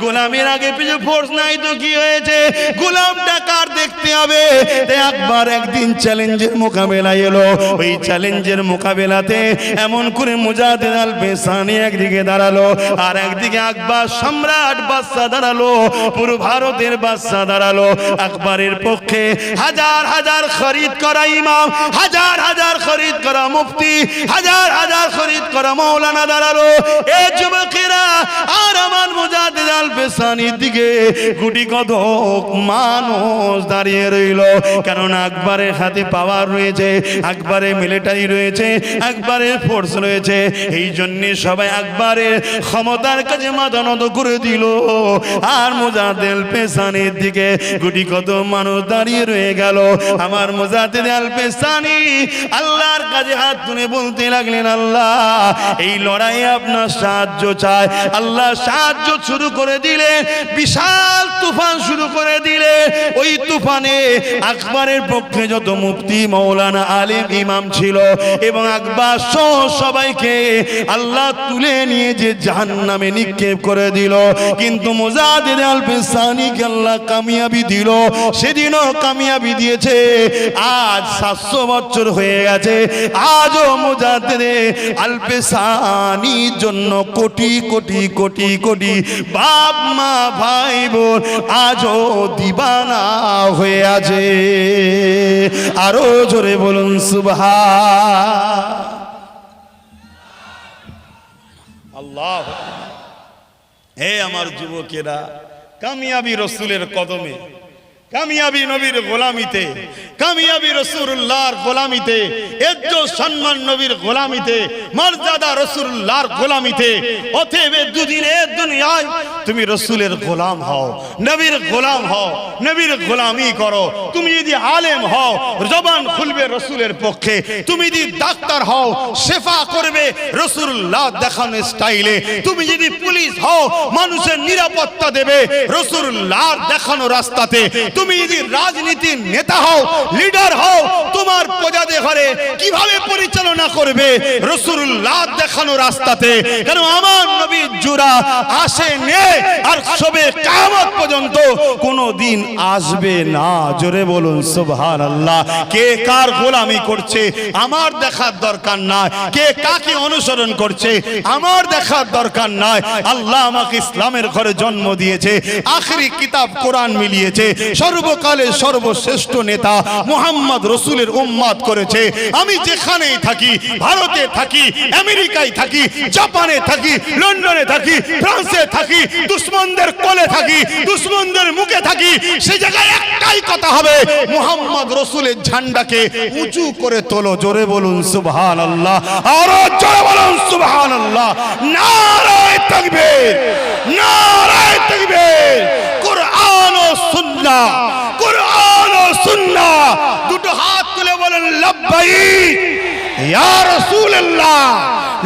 গোলামের আগে পিছু ফোর্স নাই তো কি হয়েছে, গোলামটা কার দেখতে হবে। তাই আকবর একদিন চ্যালেঞ্জের মোকাবেলায় এলো। ওই চ্যালেঞ্জের মোকাবেলাতে এমন করে মুজাহিদ আল পেশানি একদিকে দাঁড়ালো, আর একদিকে আকবর সম্রাট বাদশা দাঁড়ালো, পুরো ভারতের বাদশা দাঁড়ালো। আকবরের পক্ষে হাজার হাজার খরিদ করা ইমাম, হাজার হাজার খরিদ করা মুফতি, হাজার হাজার খরিদ করা মাওলানা দাঁড়ালো। এ যুবকেরা আর আমার মুজাহিদ আল পেশানির দিকে গুটি কত মানুষ দাঁড়িয়ে রইল। কারণ আকবরের হাতে পাওয়ার রয়েছে, আকবরের মিলিটারি রয়েছে, আকবরের ফোর্স রয়েছে। এই জন্য সবাই আকবরের ক্ষমতার কাছে মাথা নত করে দিল। আর মুজাহিদ আল পেশানির দিকে গুটি কত মানুষ দাঁড়িয়ে রয়ে গেল। আমার মুজাহিদ আল পেশানি আল্লাহর কাছে হাত তুলে বলতে লাগলেন, আল্লাহ এই লড়াইয়ে আপনার সাহায্য চাই। আল্লাহ সাহায্য শুরু করে দিলে, বিশাল তুফান শুরু করে দিলে। ওই তুফানে আকবরের পক্ষে যত মুফতি মাওলানা আলেম ইমাম ছিল এবং আকবর সহ সবাইকে আল্লাহ তুলে নিয়ে যে জাহান্নামে নিক্ষেপ করে দিল। কিন্তু মুজাহিদ আল পেশানিকে আল্লাহ কামিয়াবি দিল। সেদিনও কামিয়াবি দিয়েছে। আজ 700 বছর হয়ে গেছে, আজও মুজাহিদ আল পেশানির জন্য কোটি কোটি কোটি কোটি বাপ মা ভাই বোন আজও দিবানা হয়ে আছে। আরো জোরে বলুন সুবহান আল্লাহ। হে আমার যুবকেরা, কামিয়াবি রসুলের কদমে, কামিয়াবি নবীর গোলামিতে, কামিয়াবি রাসূলুল্লাহর গোলামিতে, ইজ্জত সম্মান নবীর গোলামিতে, মর্যাদা রাসূলুল্লাহর গোলামিতে। অতএব দুদিনের দুনিয়ায় তুমি রাসূলের গোলাম হও, নবীর গোলাম হও, নবীর গোলামি করো। তুমি যদি আলেম হও, জবান খুলবে রাসূলের পক্ষে। তুমি যদি ডাক্তার হও, শেফা করবে রাসূলুল্লাহ দেখানো স্টাইলে। তুমি যদি পুলিশ হও, মানুষের নিরাপত্তা দেবে রাসূলুল্লাহর দেখানো রাস্তাতে। তুমি যদি রাজনীতির নেতা হও, লিডার হও, তোমার প্রজাদের ঘরে কিভাবে পরিচালনা করবে রাসূলুল্লাহ দেখানো রাস্তাতে। কারণ আমার নবী জোড়া আসে নে আর সবে কিয়ামত পর্যন্ত কোনোদিন আসবে না। জোরে বলুন সুবহানাল্লাহ। কে কার গোলামি করছে আমার দেখার দরকার নাই, কে কাকে অনুসরণ করছে আমার দেখার দরকার নাই। আল্লাহ আমাকে ইসলামের ঘরে জন্ম দিয়েছে, আখেরি কিতাব কোরআন মিলিয়েছে, সর্বকালের সর্বশ্রেষ্ঠ নেতা মুহাম্মদ রাসূলের উম্মত করেছে। আমি যেখানেই থাকি, ভারতে থাকি, আমেরিকায় থাকি, জাপানে থাকি, লন্ডনে থাকি, ফ্রান্সে থাকি, দুশমনদের কোলে থাকি, দুশমনদের মুখে থাকি, সেই জায়গায় একটাই কথা হবে, মুহাম্মদ রাসূলের ঝান্ডাকে উঁচু করে তোলো। জোরে বলুন সুবহানাল্লাহ, আরো জোরে বলুন সুবহানাল্লাহ। নারায়ে তাকবীর, নারায়ে তাকবীর। কুরআন ও সুন্নাহ, কুরআন ও সুন্নাহ। দুটো হাত তুলে বলেন লব্বাইক ইয়া রাসূলুল্লাহ,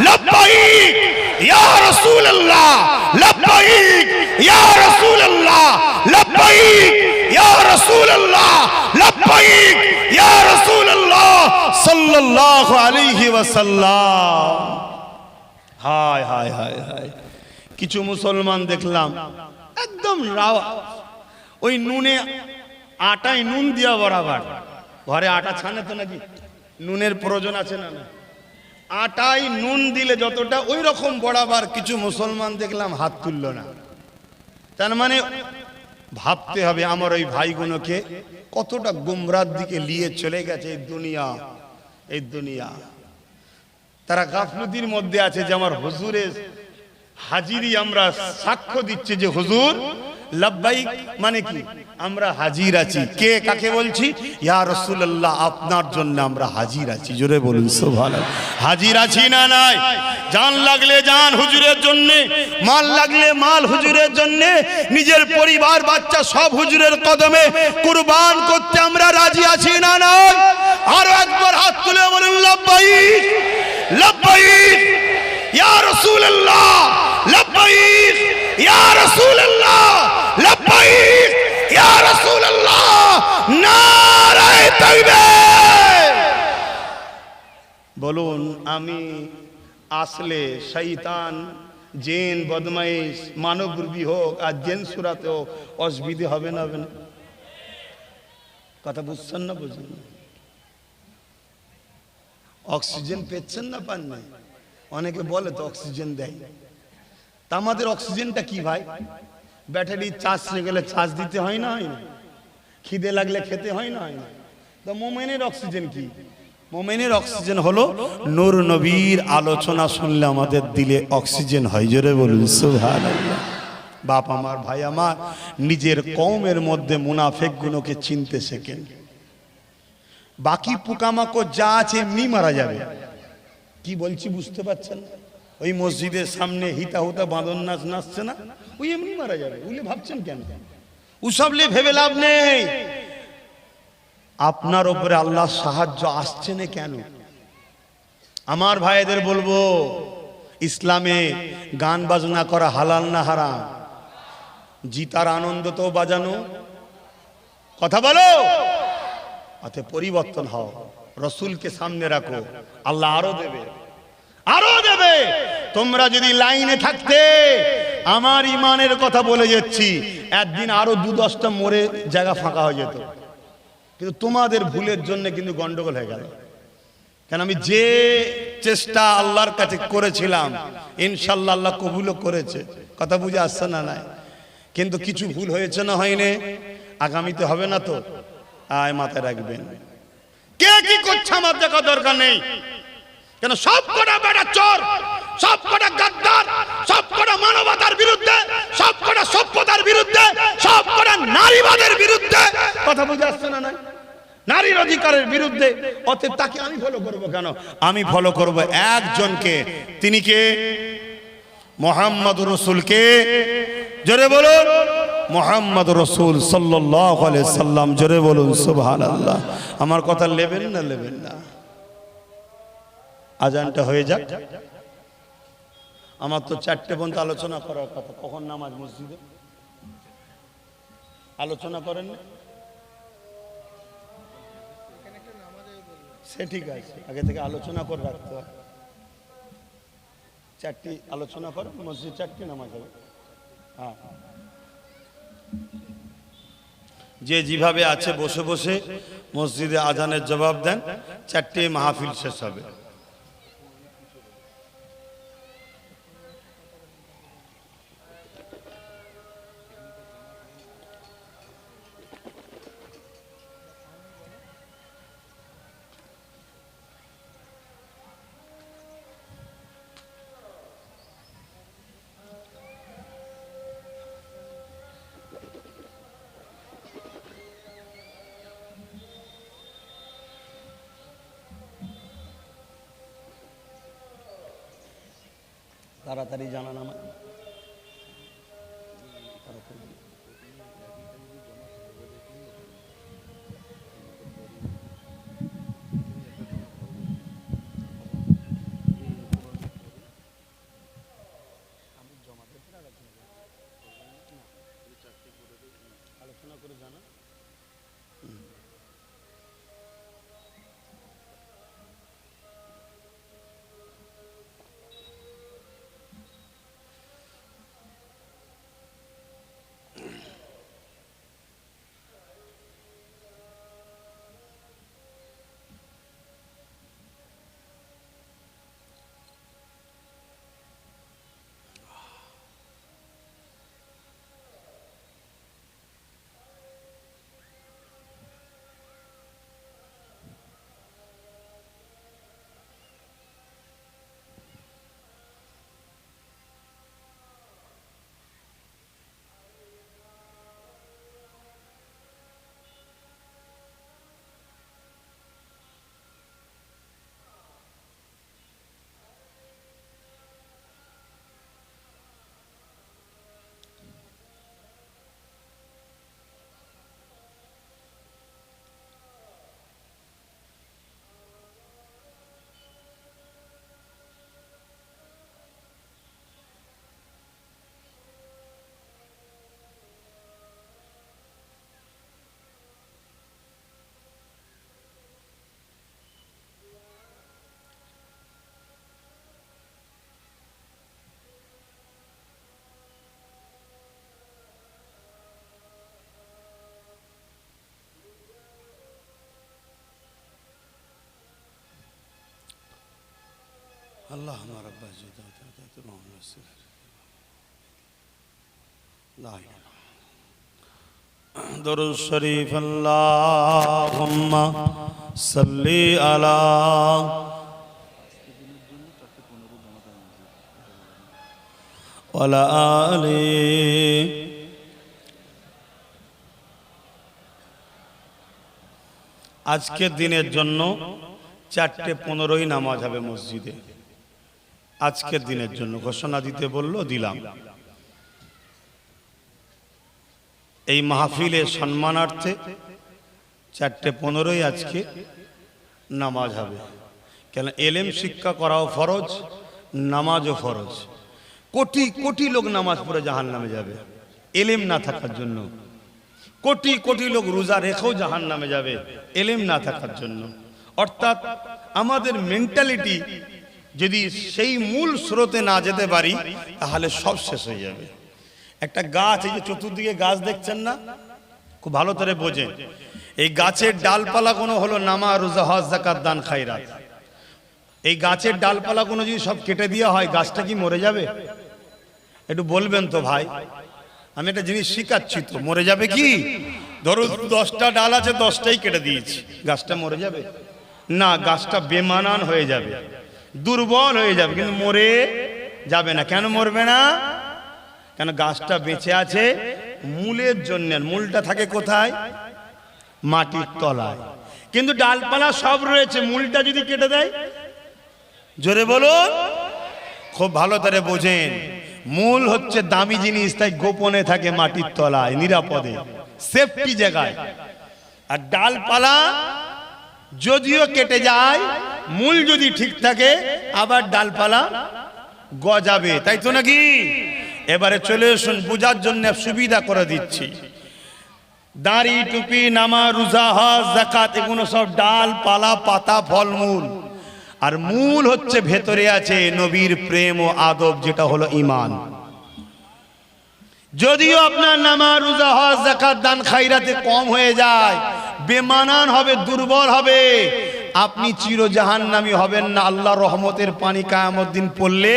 লব্বাইক ইয়া রাসূলুল্লাহ, লব্বাইক ইয়া রাসূলুল্লাহ, লব্বাইক ইয়া রাসূলুল্লাহ, লব্বাইক ইয়া রাসূলুল্লাহ সাল্লাল্লাহু আলাইহি ওয়াসাল্লাম। হায় হায় হায় হায়, কিছু মুসলমান দেখলাম একদম রাওয়া, ওই নুনে আটায় নুন দিয়া বরাবর। ঘরে আটা ছানে তো নাকি, নুনের প্রয়োজন আছে না? না, আটায় নুন দিলে যতটা ওই রকম বরাবর কিছু মুসলমান দেখলাম হাত তুলল না। তার মানে ভাবতে হবে আমার ওই ভাইগুলোকে কতটা গুমরার দিকে নিয়ে চলে গেছে এই দুনিয়া। এই দুনিয়া তারা গাফলতির মধ্যে আছে যে আমার হুজুরের হাজিরি আমরা সাক্ষ্য দিচ্ছে যে হুজুর লব্বাইক মানে কি আমরা হাজির আছি। কে কাকে বলছি? ইয়া রাসূলুল্লাহ আপনার জন্য আমরা হাজির আছি। জোরে বলুন সুবহানাল্লাহ। হাজির আছি না নাই? জান লাগলে জান হুজুরের জন্য, মাল লাগলে মাল হুজুরের জন্য, নিজের পরিবার বাচ্চা সব হুজুরের কদমে কুরবান করতে আমরা রাজি আছি না নাই? আর একবার হাত তুলে বলুন লব্বাইক, লব্বাইক ইয়া রাসূলুল্লাহ, লব্বাইক ইয়া রাসূলুল্লাহ, লব্বাইক ইয়া রাসূলুল্লাহ। নারায়ে তাকবীর। বলুন আমি আসলে শয়তান জিন বদমাইশ মানব রূপী হোক আর জেন সুরাতে হোক, অসুবিধে হবে না? হবে না? কথা বুঝছেন না? বুঝুন। অক্সিজেন পেচ্ছেন না, পান না? অনেকে বলে তো অক্সিজেন দেয়, তা আমাদের অক্সিজেনটা কি ভাই? ব্যাটারি চার্জ হয়ে গেলে চার্জ দিতে হয় না? হয় না? খিদে লাগলে খেতে হয় না? হয় না? তো মোমেনের অক্সিজেন কি? মোমেনের অক্সিজেন হলো নূর নবীর আলোচনা শুনলে আমাদের দিলে অক্সিজেন হয়। জোরে বলুন সুবহানাল্লাহ। বাপ আমার, ভাই আমার, নিজের কওমের মধ্যে মুনাফিক গুলোকে চিনতে শেখেন। বাকি পোকামাকড় যা আছে এমনি মারা যাবে। কি বলছি বুঝতে পারছেন? ওই মসজিদের সামনে হিতা হুতা বাঁদর নাচ নাচছে না, ওই এমনি মারা যাবে। ওগুলি ভাবছেন কেন? ওসবলে ভেবে লাভ নেই। আপনার উপরে আল্লাহ সাহায্য আসছে না কেন? আমার ভাইদের বলবো, ইসলামে গান বাজনা করা হালাল না হারাম? জিতার আনন্দ তো বাজানো। কথা বলো। অতে পরিবর্তন হও, রসুলকে সামনে রাখো, আল্লাহ আরো দেবে, আরো দেবে। তোমরা যদি লাইনে থাকতে, আমার ইমানের কথা বলে যাচ্ছি, একদিন আরো 2-10টা মরে জায়গা ফাঁকা হয়ে যেত। কিন্তু তোমাদের ভুলের জন্য কিন্তু গন্ডগোল হয়ে গেল। কেন? আমি যে চেষ্টা আল্লাহর কাছে করেছিলাম, ইনশাল্লাহ আল্লাহ কবুলও করেছে। কথা বুঝে আসছে না? নাই। কিন্তু কিছু ভুল হয়েছে না হয়নি? আগামীতে হবে না তো? আয় মাথায় রাখবেন, কে কি করছে আমার দেখা দরকার নেই। কেন? সব কটা বেটা চোর, সব কটা গাদ্দার, সব কটা মানবতার বিরুদ্ধে, সব কটা সভ্যতার বিরুদ্ধে, সব কটা নারীবাদের বিরুদ্ধে। কথা বুঝে আসছে না? নাই। নারীর অধিকারের বিরুদ্ধে। অতএব তাকে আমি ফলো করব কেন? আমি ফলো করব একজনকে। তিনি কে? মুহাম্মদুর রাসূলকে। জোরে বলুন মুহাম্মদুর রাসূল সাল্লাল্লাহু আলাইহি সাল্লাম। জোরে বলুন সুবহানাল্লাহ। আমার কথা নেবেন না? নেবেন না? আজানটা হয়ে যাক। আমার তো 4টে পর্যন্ত আলোচনা করার কথা। কখন নামাজ মসজিদে? আলোচনা করেন না? সে ঠিক আছে, আগে থেকে আলোচনা করে রাখতে হয়। 4টি আলোচনা করেন, মসজিদ 4টি নামাজ হবে। হ্যাঁ, যে যেভাবে আছে বসে বসে মসজিদে আজানের জবাব দেন। 4টে মাহফিল শেষ হবে। তাড়াতাড়ি জানান আমার। আলোচনা করে জানা। আল্লাহ দরুদ শরীফ আল্লাহুম্মা সাল্লি আলা ওয়ালা আলি। আজকের দিনের জন্য 4:15 নামাজ হবে মসজিদে। আজকের দিনের জন্য ঘোষণা দিতে বললো, দিলাম। এই মাহফিলের সম্মানার্থে 4:15 আজকে নামাজ হবে। কেন? এলেম শিক্ষা করাও ফরজ, নামাজও ফরজ। কোটি কোটি লোক নামাজ পড়ে জাহান্নামে যাবে এলেম না থাকার জন্য। কোটি কোটি লোক রোজা রেখেও জাহান্নামে যাবে এলেম না থাকার জন্য। অর্থাৎ আমাদের মেন্টালিটি যদি সেই মূল স্রোতে না যেতে পারি তাহলে সব শেষ হয়ে যাবে। একটা গাছ, এই যে চতুর্দিকে গাছ দেখছেন না, খুব ভালো করে বোঝেন। এই গাছের ডালপালা কোনো হলো নামাজ, রোজা, হজ, যাকাত, দান, খায়রাত। এই গাছের ডালপালা কোনো যদি সব কেটে দেওয়া হয়, গাছটা কি মরে যাবে? একটু বলবেন তো ভাই, আমি একটা জিনিস শিখাচ্ছি তো, মরে যাবে কি? ধরো 10টা ডাল আছে, 10টাই কেটে দিয়েছি, গাছটা মরে যাবে না? গাছটা বেমানান হয়ে যাবে, দুর্বল হয়ে যাবে, কিন্তু মরে যাবে না। কেন মরবে না? কেন? গাছটা বেঁচে আছে মূলের জন্য। মূলটা থাকে কোথায়? মাটির তলায়। কিন্তু ডালপালা সব রয়েছে, মূলটা যদি কেটে দেয়, জোরে বলুন, খুব ভালো করে বোঝেন। মূল হচ্ছে দামি জিনিস, তাই গোপনে থাকে মাটির তলায়, নিরাপদে, সেফটি জায়গায়। আর ডালপালা যদিও কেটে যায়, মূল যদি ঠিক থাকে আবার ডালপালা গজাবে, তাই তো নাকি? এবারে চলে আসুন, বোঝার জন্য সুবিধা করে দিচ্ছি। দাড়ি, টুপি, নামাজ, রোজা, হজ, যাকাত, এগুলো সব ডালপালা, পাতা, ফলমূল। আর মূল হচ্ছে ভেতরে আছে নবীর প্রেম ও আদব, যেটা হলো ঈমান। যদিও আপনার নামাজ, রোজা, হজ, যাকাত, দান, খায়রাতে কম হয়ে যায়, বেমানান হবে, দুর্বল হবে, আপনি চির জাহান্নামী হবেন না। আল্লাহ রহমতের পানি কিয়ামত দিন পড়লে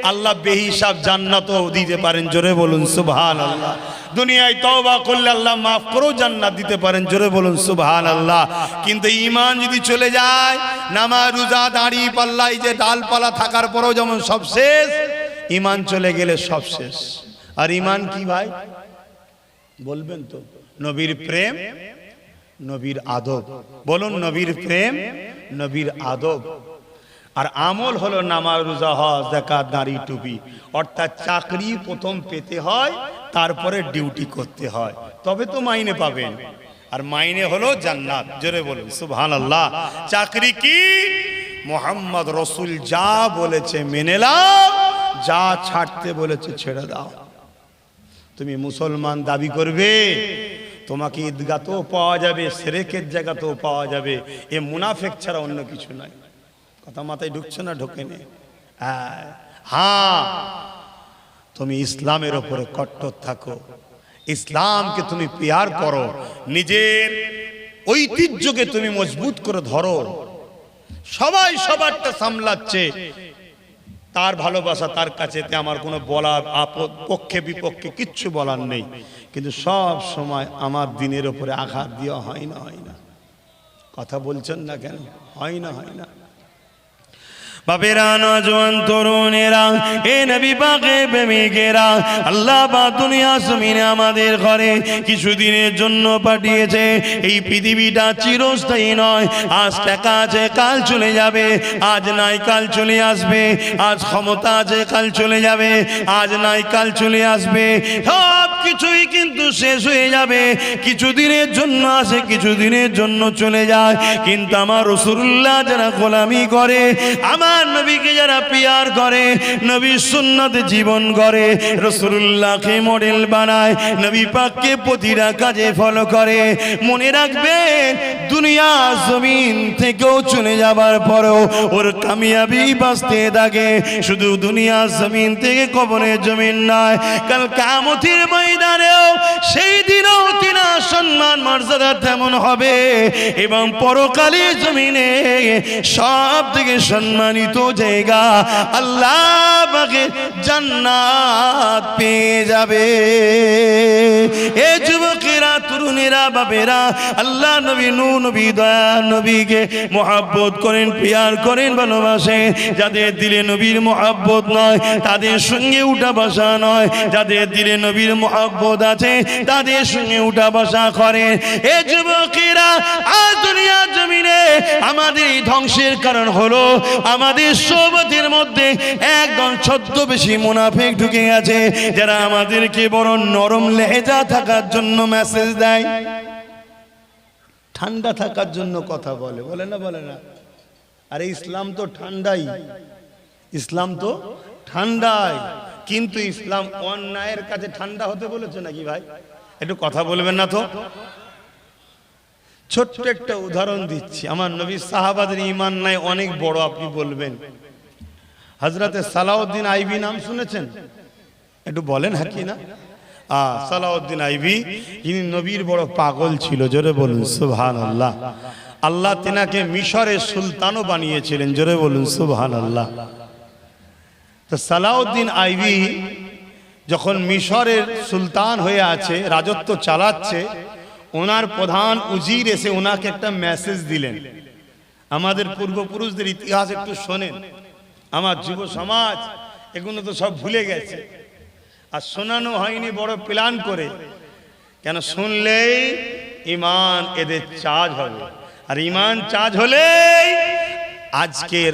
আল্লাহ বেহিসাব জান্নাতও দিতে পারেন। জোরে বলুন সুবহানাল্লাহ। দুনিয়ায় তওবা করলে আল্লাহ মাফ করেও জান্নাত দিতে পারেন। জোরে বলুন সুবহানাল্লাহ। কিন্তু ঈমান যদি চলে যায়, নামাজ, রোজা, দাড়ি, পাল্লা, এই যে ডালপালা থাকার পরেও যেমন সব শেষ, ঈমান চলে গেলে সব শেষ। আর ঈমান কি ভাই বলবেন তো? নবীর প্রেম, নবীর আদব। বলুন, নবীর প্রেম, নবীর আদব। আর আমল হলো নামাজ, রোজা, হজ, যাকাত, দাড়ি, টুপি। অর্থাৎ চাকরি প্রথম পেতে হয়, তারপরে ডিউটি করতে হয়, তবে তো মাইনে পাবেন। আর মাইনে হলো জান্নাত। জোরে বলুন সুবহানাল্লাহ। চাকরি কি? মুহাম্মদ রাসূল যা বলেছে মেনে নাও, যা ছাড়তে বলেছে ছেড়ে দাও। তুমি মুসলমান দাবি করবে, তোমাকে ঈদগাতেও পাওয়া যাবে, শিরকের জায়গাতেও পাওয়া যাবে। এ মুনাফিক ছাড়া অন্য কিছু নাই। কথা মাথায় ঢুকছে না? ঢোকেনি? হ্যাঁ, তুমি ইসলামের উপরে কট্টর থাকো, ইসলামকে তুমি পিয়ার করো, নিজের ঐতিহ্যকে তুমি মজবুত করে ধরো। সবাই সবারটা সামলাচ্ছে, তার ভালোবাসা তার কাছে, আমার কোনো বলার পক্ষে বিপক্ষে কিচ্ছু বলার নেই। কিন্তু সব সময় আমার দিনের উপরে আঘাত দেওয়া হয় না, হয় না। কথা বলছেন না কেন? হয় না, হয় না। বাপেরা, নওজোয়ান তরুণেরা, এ নবী পাকের প্রেমিকেরা, আল্লাহ পাক দুনিয়া জমিনে আমাদের ঘরে কিছুদিনের জন্য পাঠিয়েছে। এই পৃথিবীটা চিরস্থায়ী নয়। আজ টাকা আছে, কাল চলে যাবে। আজ নাই, কাল চলে আসবে। আজ ক্ষমতা আছে, কাল চলে যাবে। আজ নাই, কাল চলে আসবে। সব কিছুই কিন্তু শেষ হয়ে যাবে। কিছুদিনের জন্য আসে, কিছুদিনের জন্য চলে যায়। কিন্তু আমার রাসূলুল্লাহ যারা গোলামি করে, আমার নবীকে যারা পিয়ার করে, নবীর সুন্নতে জীবন করে, রাসূলুল্লাহকে মডেল বানায়, নবী পাককে প্রতিটা কাজে ফলো করে, মনে রাখবেন দুনিয়া জমিন থেকেও চলে যাবার পরেও ওর কামিয়াবি বাঁচতে থাকে। শুধু দুনিয়া জমিন থেকে কবরের জমিন নয়, কাল কিয়ামতের ময়দানেও সেই দিনও তিনা সম্মান মর্যাদা তেমন হবে এবং পরকালে জমিনে সব থেকে সম্মানিত জায়গা আল্লাহ পাকে জান্নাত পেয়ে যাবে। এ যুবকেরা, তরুণেরা, বাবেরা, আল্লাহ নবী নূহ নবী দয়া নবীকে মহব্বত করেন, প্রিয়ার করেন, ভালোবাসেন। যাদের দিলে নবীর মহব্বত নয় তাদের সঙ্গে উঠা বসা নয়, যাদের দিলে নবীর মহব্বত আছে তাদের সঙ্গে উঠা বসা করেন। এ যুবকেরা, আজ দুনিয়ার জমিনে আমাদের এই ধ্বংসের কারণ হলো আমাদের সোহবতের মধ্যে একদম ছদ্মবেশী মুনাফিক ঢুকে গেছে, যারা আমাদেরকে বড় নরম লেহেজা থাকার জন্য মেসেজ দেয়, ঠান্ডা থাকার জন্য কথা বলে, বলে না বলে না? আরে ইসলাম তো ঠান্ডাই, ইসলাম তো ঠান্ডাই, কিন্তু ইসলাম অন্যায়ের কাছে ঠান্ডা হতে বলেছে নাকি ভাই? একটু কথা বলবেন না তো? ছোট্ট একটা উদাহরণ দিচ্ছি। আমার নবী সাহাবাদের ঈমান নাই অনেক বড়, আপনি বলবেন। হযরতে সালাউদ্দিন আইবি নাম শুনেছেন? একটু বলেন হ্যাঁ কি না? সালাউদ্দিন আইবি, ইনি নবীর বড় পাগল ছিল, জোরে বলুন সুবহানাল্লাহ। আল্লাহ তিনাকে মিশরের সুলতানও বানিয়েছিলেন, জোরে বলুন সুবহানাল্লাহ। তো সালাউদ্দিন আইবি যখন মিশরের সুলতান হয়ে আছে, রাজত্ব চালাচ্ছে, ওনার প্রধান উজির এসে ওনাকে একটা মেসেজ দিলেন। আমাদের পূর্বপুরুষদের ইতিহাস একটু শোনেন, আমার যুব সমাজ এগুলো তো সব ভুলে গেছে, আর শোনানো হয়নি বড় প্ল্যান করে। কেন? শুনলেই ঈমান এদের চার্জ হবে, আর ঈমান চার্জ হলেই আজকের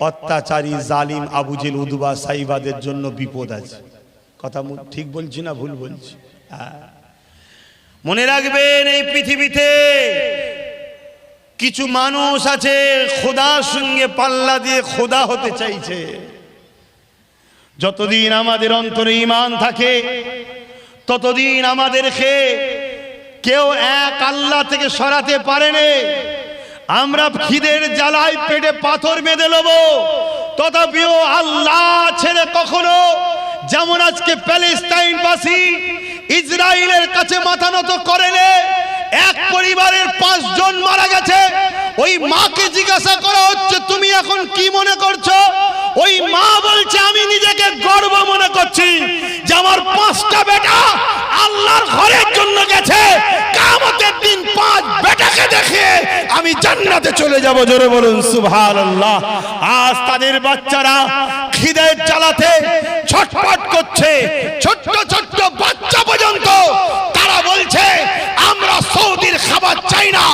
অত্যাচারী জালিম আবু জেল উদবা সাইবাদের জন্য বিপদ আছে। কথা ঠিক বলছি না ভুল বলছি? মনে রাখবেন, এই পৃথিবীতে কিছু মানুষ আছে খোদার সঙ্গে পাল্লা দিয়ে খোদা হতে চাইছে। যতদিন আমাদের অন্তরে ঈমান থাকে ততদিন আমাদেরকে কেউ এক আল্লাহ থেকে সরাতে পারেনি। আমরা খিদের জ্বালায় পেটে পাথর বেঁধে নেব, তথাপিও আল্লাহ ছেড়ে কখনো, যেমন আজকে প্যালেস্টাইনবাসী ইসরায়েলের কাছে মাথা নত করেনি। এক পরিবারের 5 জন মারা গেছে, ওই মাকে জিজ্ঞাসা করা হচ্ছে তুমি এখন কি মনে করছো? ওই মা বলছে আমি নিজেকে গর্ব মনে করছি যে আমার 5টা বেটা আল্লাহর ঘরের জন্য গেছে, কিয়ামতের দিন 5 বেটাকে দেখে আমি জান্নাতে চলে যাব, জোরে বলুন সুবহানাল্লাহ। আজ তাদের বাচ্চারা খিদের জ্বালাতে ছটফট করছে, ছোট্ট ছোট্ট বাচ্চা পর্যন্ত তারা বলছে আমরা সৌদির খাবার চাই না,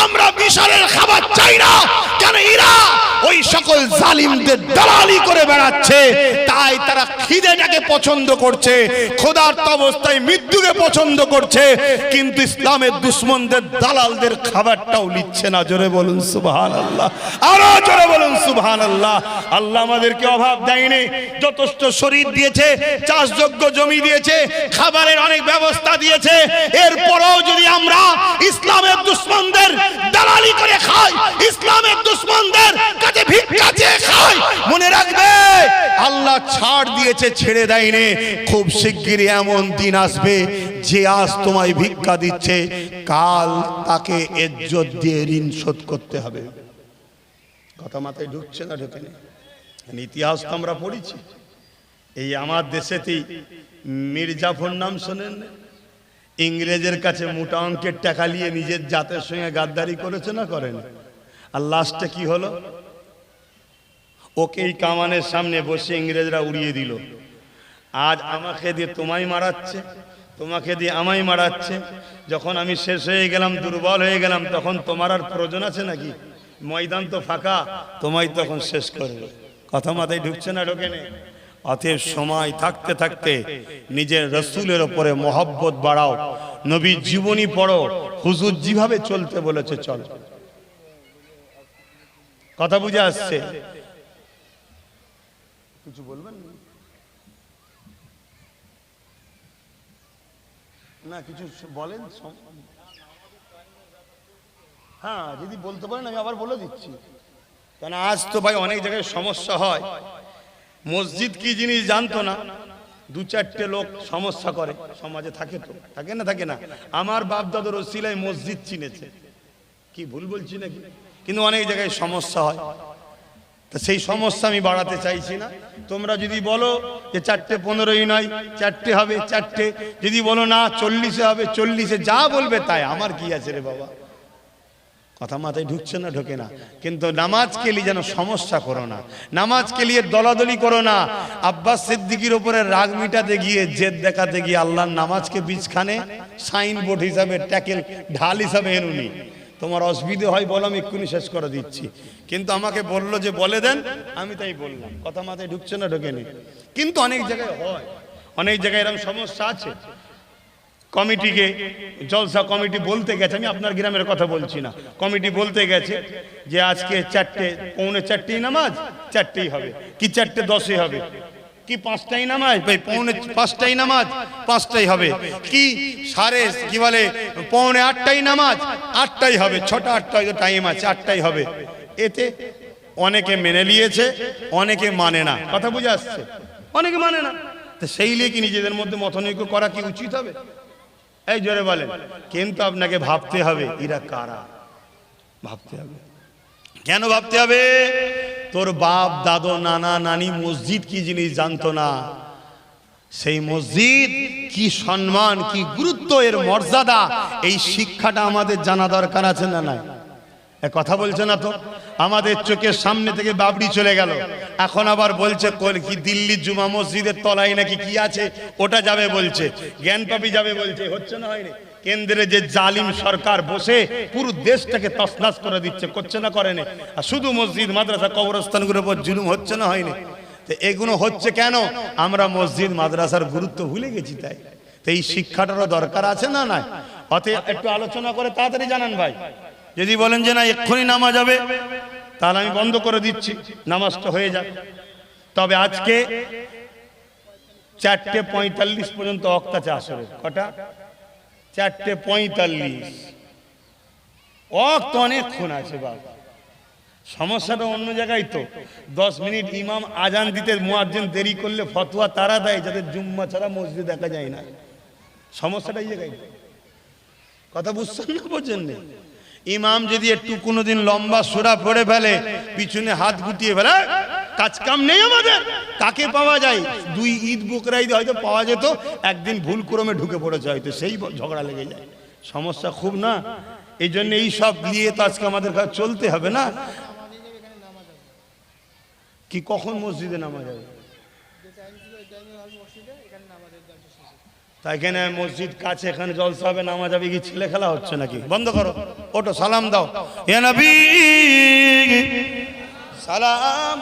আমরা মিশরের খাবার চাই না। কেন? এরা ওই সকল জালিমদের দালালি করে বেড়াচ্ছে, তাই তারা খিদেটাকে পছন্দ করছে, ক্ষুধার্ত অবস্থায় মৃত্যুকে পছন্দ করছে, কিন্তু ইসলামের দুশমনদের দালালদের খাবারটাও নিচ্ছে না, জোরে বলুন সুবহানাল্লাহ। আরো জোরে বলুন সুবহানাল্লাহ। আল্লাহ আমাদেরকে অভাব দেয়নি, যথেষ্ট শরীর দিয়েছে, চাষযোগ্য জমি দিয়েছে, খাবারের অনেক ব্যবস্থা দিয়েছে। এরপরও যদি আমরা ইসলামের দুশমনদের দালালি করে খাই, ইসলামের দুশমনদের কাছে ভিক্ষা চেয়ে খাই, মনে রাখবে আল্লাহ ছাড় দিয়েছে, ছেড়ে দেয়নি। খুব শিগগিরই এমন দিন আসবে যে আজ তোমায় ভিক্ষা দিচ্ছে, কাল তাকে ইজ্জত দিয়ে ঋণ শোধ করতে হবে। কথা মাথায় ঢুকছে না? ঢুকে নেই? ইতিহাস তো আমরা পড়েছি। এই আমার দেশেতেই মির্জাফর নাম শোনেন? ইংরেজের কাছে মোটা অঙ্কের টাকা নিয়ে নিজের জাতের সঙ্গে গাদ্দারি করেছে না করেন? আর লাস্টে কি হলো? ওকে এই কামানের সামনে বসে ইংরেজরা উড়িয়ে দিল। আজ আমাকে দিয়ে তোমায় মারাচ্ছে, তোমাকে দিয়ে আমায় মারাচ্ছে। যখন আমি শেষ হয়ে গেলাম, দুর্বল হয়ে গেলাম, তখন তোমার আর প্রয়োজন আছে নাকি? ময়দান তো ফাঁকা, তোমায় তখন শেষ করবে। কথা মাথায় ঢুকছে না? ঢোকে নেই? অতএব সময় থাকতে থাকতে নিজের রসুলের ওপরে মহব্বত বাড়াও, নবীর জীবনী পড়ো, হুজুর যেভাবে চলতে বলেছে চল। কথা বুঝে আসছে? কিছু বলবেন না? কিছু বলেন। হ্যাঁ, যদি বলতে পারেন আমি আবার বলে দিচ্ছি। কেন আজ তো ভাই অনেক জায়গায় সমস্যা হয়। মসজিদ কি জিনিস জানতো না, দু চারটে লোক সমস্যা করে, সমাজে থাকে তো, থাকে না? আমার বাপ দাদুর ওসিলায় মসজিদ চিনেছে, কি ভুল বলছি নাকি? কিন্তু অনেক জায়গায় সমস্যা হয়, তা সেই সমস্যা আমি বাড়াতে চাইছি না। তোমরা যদি বলো যে 4:15 নয় 4টে হবে 4টে, যদি বলো না 40-এ হবে 40-এ, যা বলবে তাই, আমার কি আছে রে বাবা? কথা মাথায় ঢুকছে না? ঢোকে না। কিন্তু নামাজকে নিয়ে যেন সমস্যা করো না, নামাজকে নিয়ে দলাদলি করো না। আব্বাস সিদ্দিকীর উপরে রাগ মিটাতে গিয়ে, জেদ দেখাতে গিয়ে আল্লাহর নামাজকে বীজখানে সাইনবোর্ড হিসাবে, ট্যাকেল ঢাল হিসাবে এনুনি। তোমার অসুবিধে হয় বলো, আমি এক্ষুনি শেষ করে দিচ্ছি। কিন্তু আমাকে বললো যে বলে দেন, আমি তাই বললাম। কথা মাথায় ঢুকছে না? ঢোকেনি। কিন্তু অনেক জায়গায় হয়, অনেক জায়গায় এরকম সমস্যা আছে। কমিটিকে, জলসা কমিটি বলতে গেছে, আমি আপনার গ্রামের কথা বলছি না, কমিটি বলতে গেছে যে আজকে 4:45 নামাজ, 4টেই হবে, কি 4:10 হবে, কি 5টাই নামাজ, ভাই 5:45 নামাজ 5টাই হবে, কি কি বলে 7:45 নামাজ 8টাই হবে, 6টা 8টা টাইম আছে, 8টাই হবে। এতে অনেকে মেনে নিয়েছে, অনেকে মানে না। কথা বুঝে আসছে? অনেকে মানে না, তো সেই নিয়ে কি নিজেদের মধ্যে মতনৈক্য করা কি উচিত হবে? এই জোরে বলেন। কিন্তু আপনাকে ভাবতে হবে এরা কারা, ভাবতে হবে। কেন ভাবতে হবে? তোর বাপ দাদু নানা নানি মসজিদ কি জিনিস জানতো না, সেই মসজিদ কি সম্মান, কি গুরুত্ব, এর মর্যাদা, এই শিক্ষাটা আমাদের জানা দরকার আছে না নাই? কথা বলছে না তো? আমাদের চোখের সামনে থেকে বাবরি চলে গেল, এখন আবার বলছে কি দিল্লির জুমা মসজিদের তলায় নাকি কি আছে, ওটা যাবে বলছে, জ্ঞানপাপি যাবে বলছে। হচ্ছে না হয়নি? কেন্দ্রে যে জালিম সরকার বসে পুরো দেশটাকে তছনছ করে দিচ্ছে, করছে না করেনি? আর শুধু মসজিদ মাদ্রাসা কবরস্থানগুলোর উপর জুলুম হচ্ছে না হয়নি? তো এগুলো হচ্ছে কেন? আমরা মসজিদ মাদ্রাসার গুরুত্ব ভুলে গেছি, তাই। তো এই শিক্ষাটারও দরকার আছে না নাই? অতএব একটু আলোচনা করে তাড়াতাড়ি জানান ভাই। যদি বলেন যে না এক্ষুনি নামাজ হবে, তাহলে আমি বন্ধ করে দিচ্ছি, নামাজটা হয়ে যাক। তবে আজকে 4:45 পর্যন্ত ওয়াক্ত আছে আসরের। কটা? 4:45। ওয়াক্ত অনেকক্ষণ আছে বাবা। সমস্যাটা অন্য জায়গায় তো। 10 মিনিট ইমাম আজান দিতে মুয়াজ্জিন দেরি করলে ফতোয়া তারা দেয় যাদের জুম্মা ছাড়া মসজিদে দেখা যায় না। সমস্যাটা এই জায়গায়। কথা বুঝছেন না? বোঝেন না? ইমাম যদি একটু কোনোদিন লম্বা সূরা পড়ে ফেলে, পিছনে হাত গুটিয়ে ফেলে, কাজ কাম নেই আমাদের, কাকে পাওয়া যায়? 2 ঈদ বকরা ঈদ হয়তো পাওয়া যেত, একদিন ভুল ক্রমে ঢুকে পড়েছে হয়তো, সেই ঝগড়া লেগে যায়। সমস্যা খুব না? এই জন্য এই সব নিয়ে তো আজকে আমাদের কাছে চলতে হবে না? কি কখন মসজিদে নামাজ হবে? তাই এখানে মসজিদ কাছে, এখানে জলসা হবে, নামাজ হবে, কি ছেলে খেলা হচ্ছে নাকি? বন্ধ করো, ওটো, সালাম দাও। ইয়া নবী সালাম।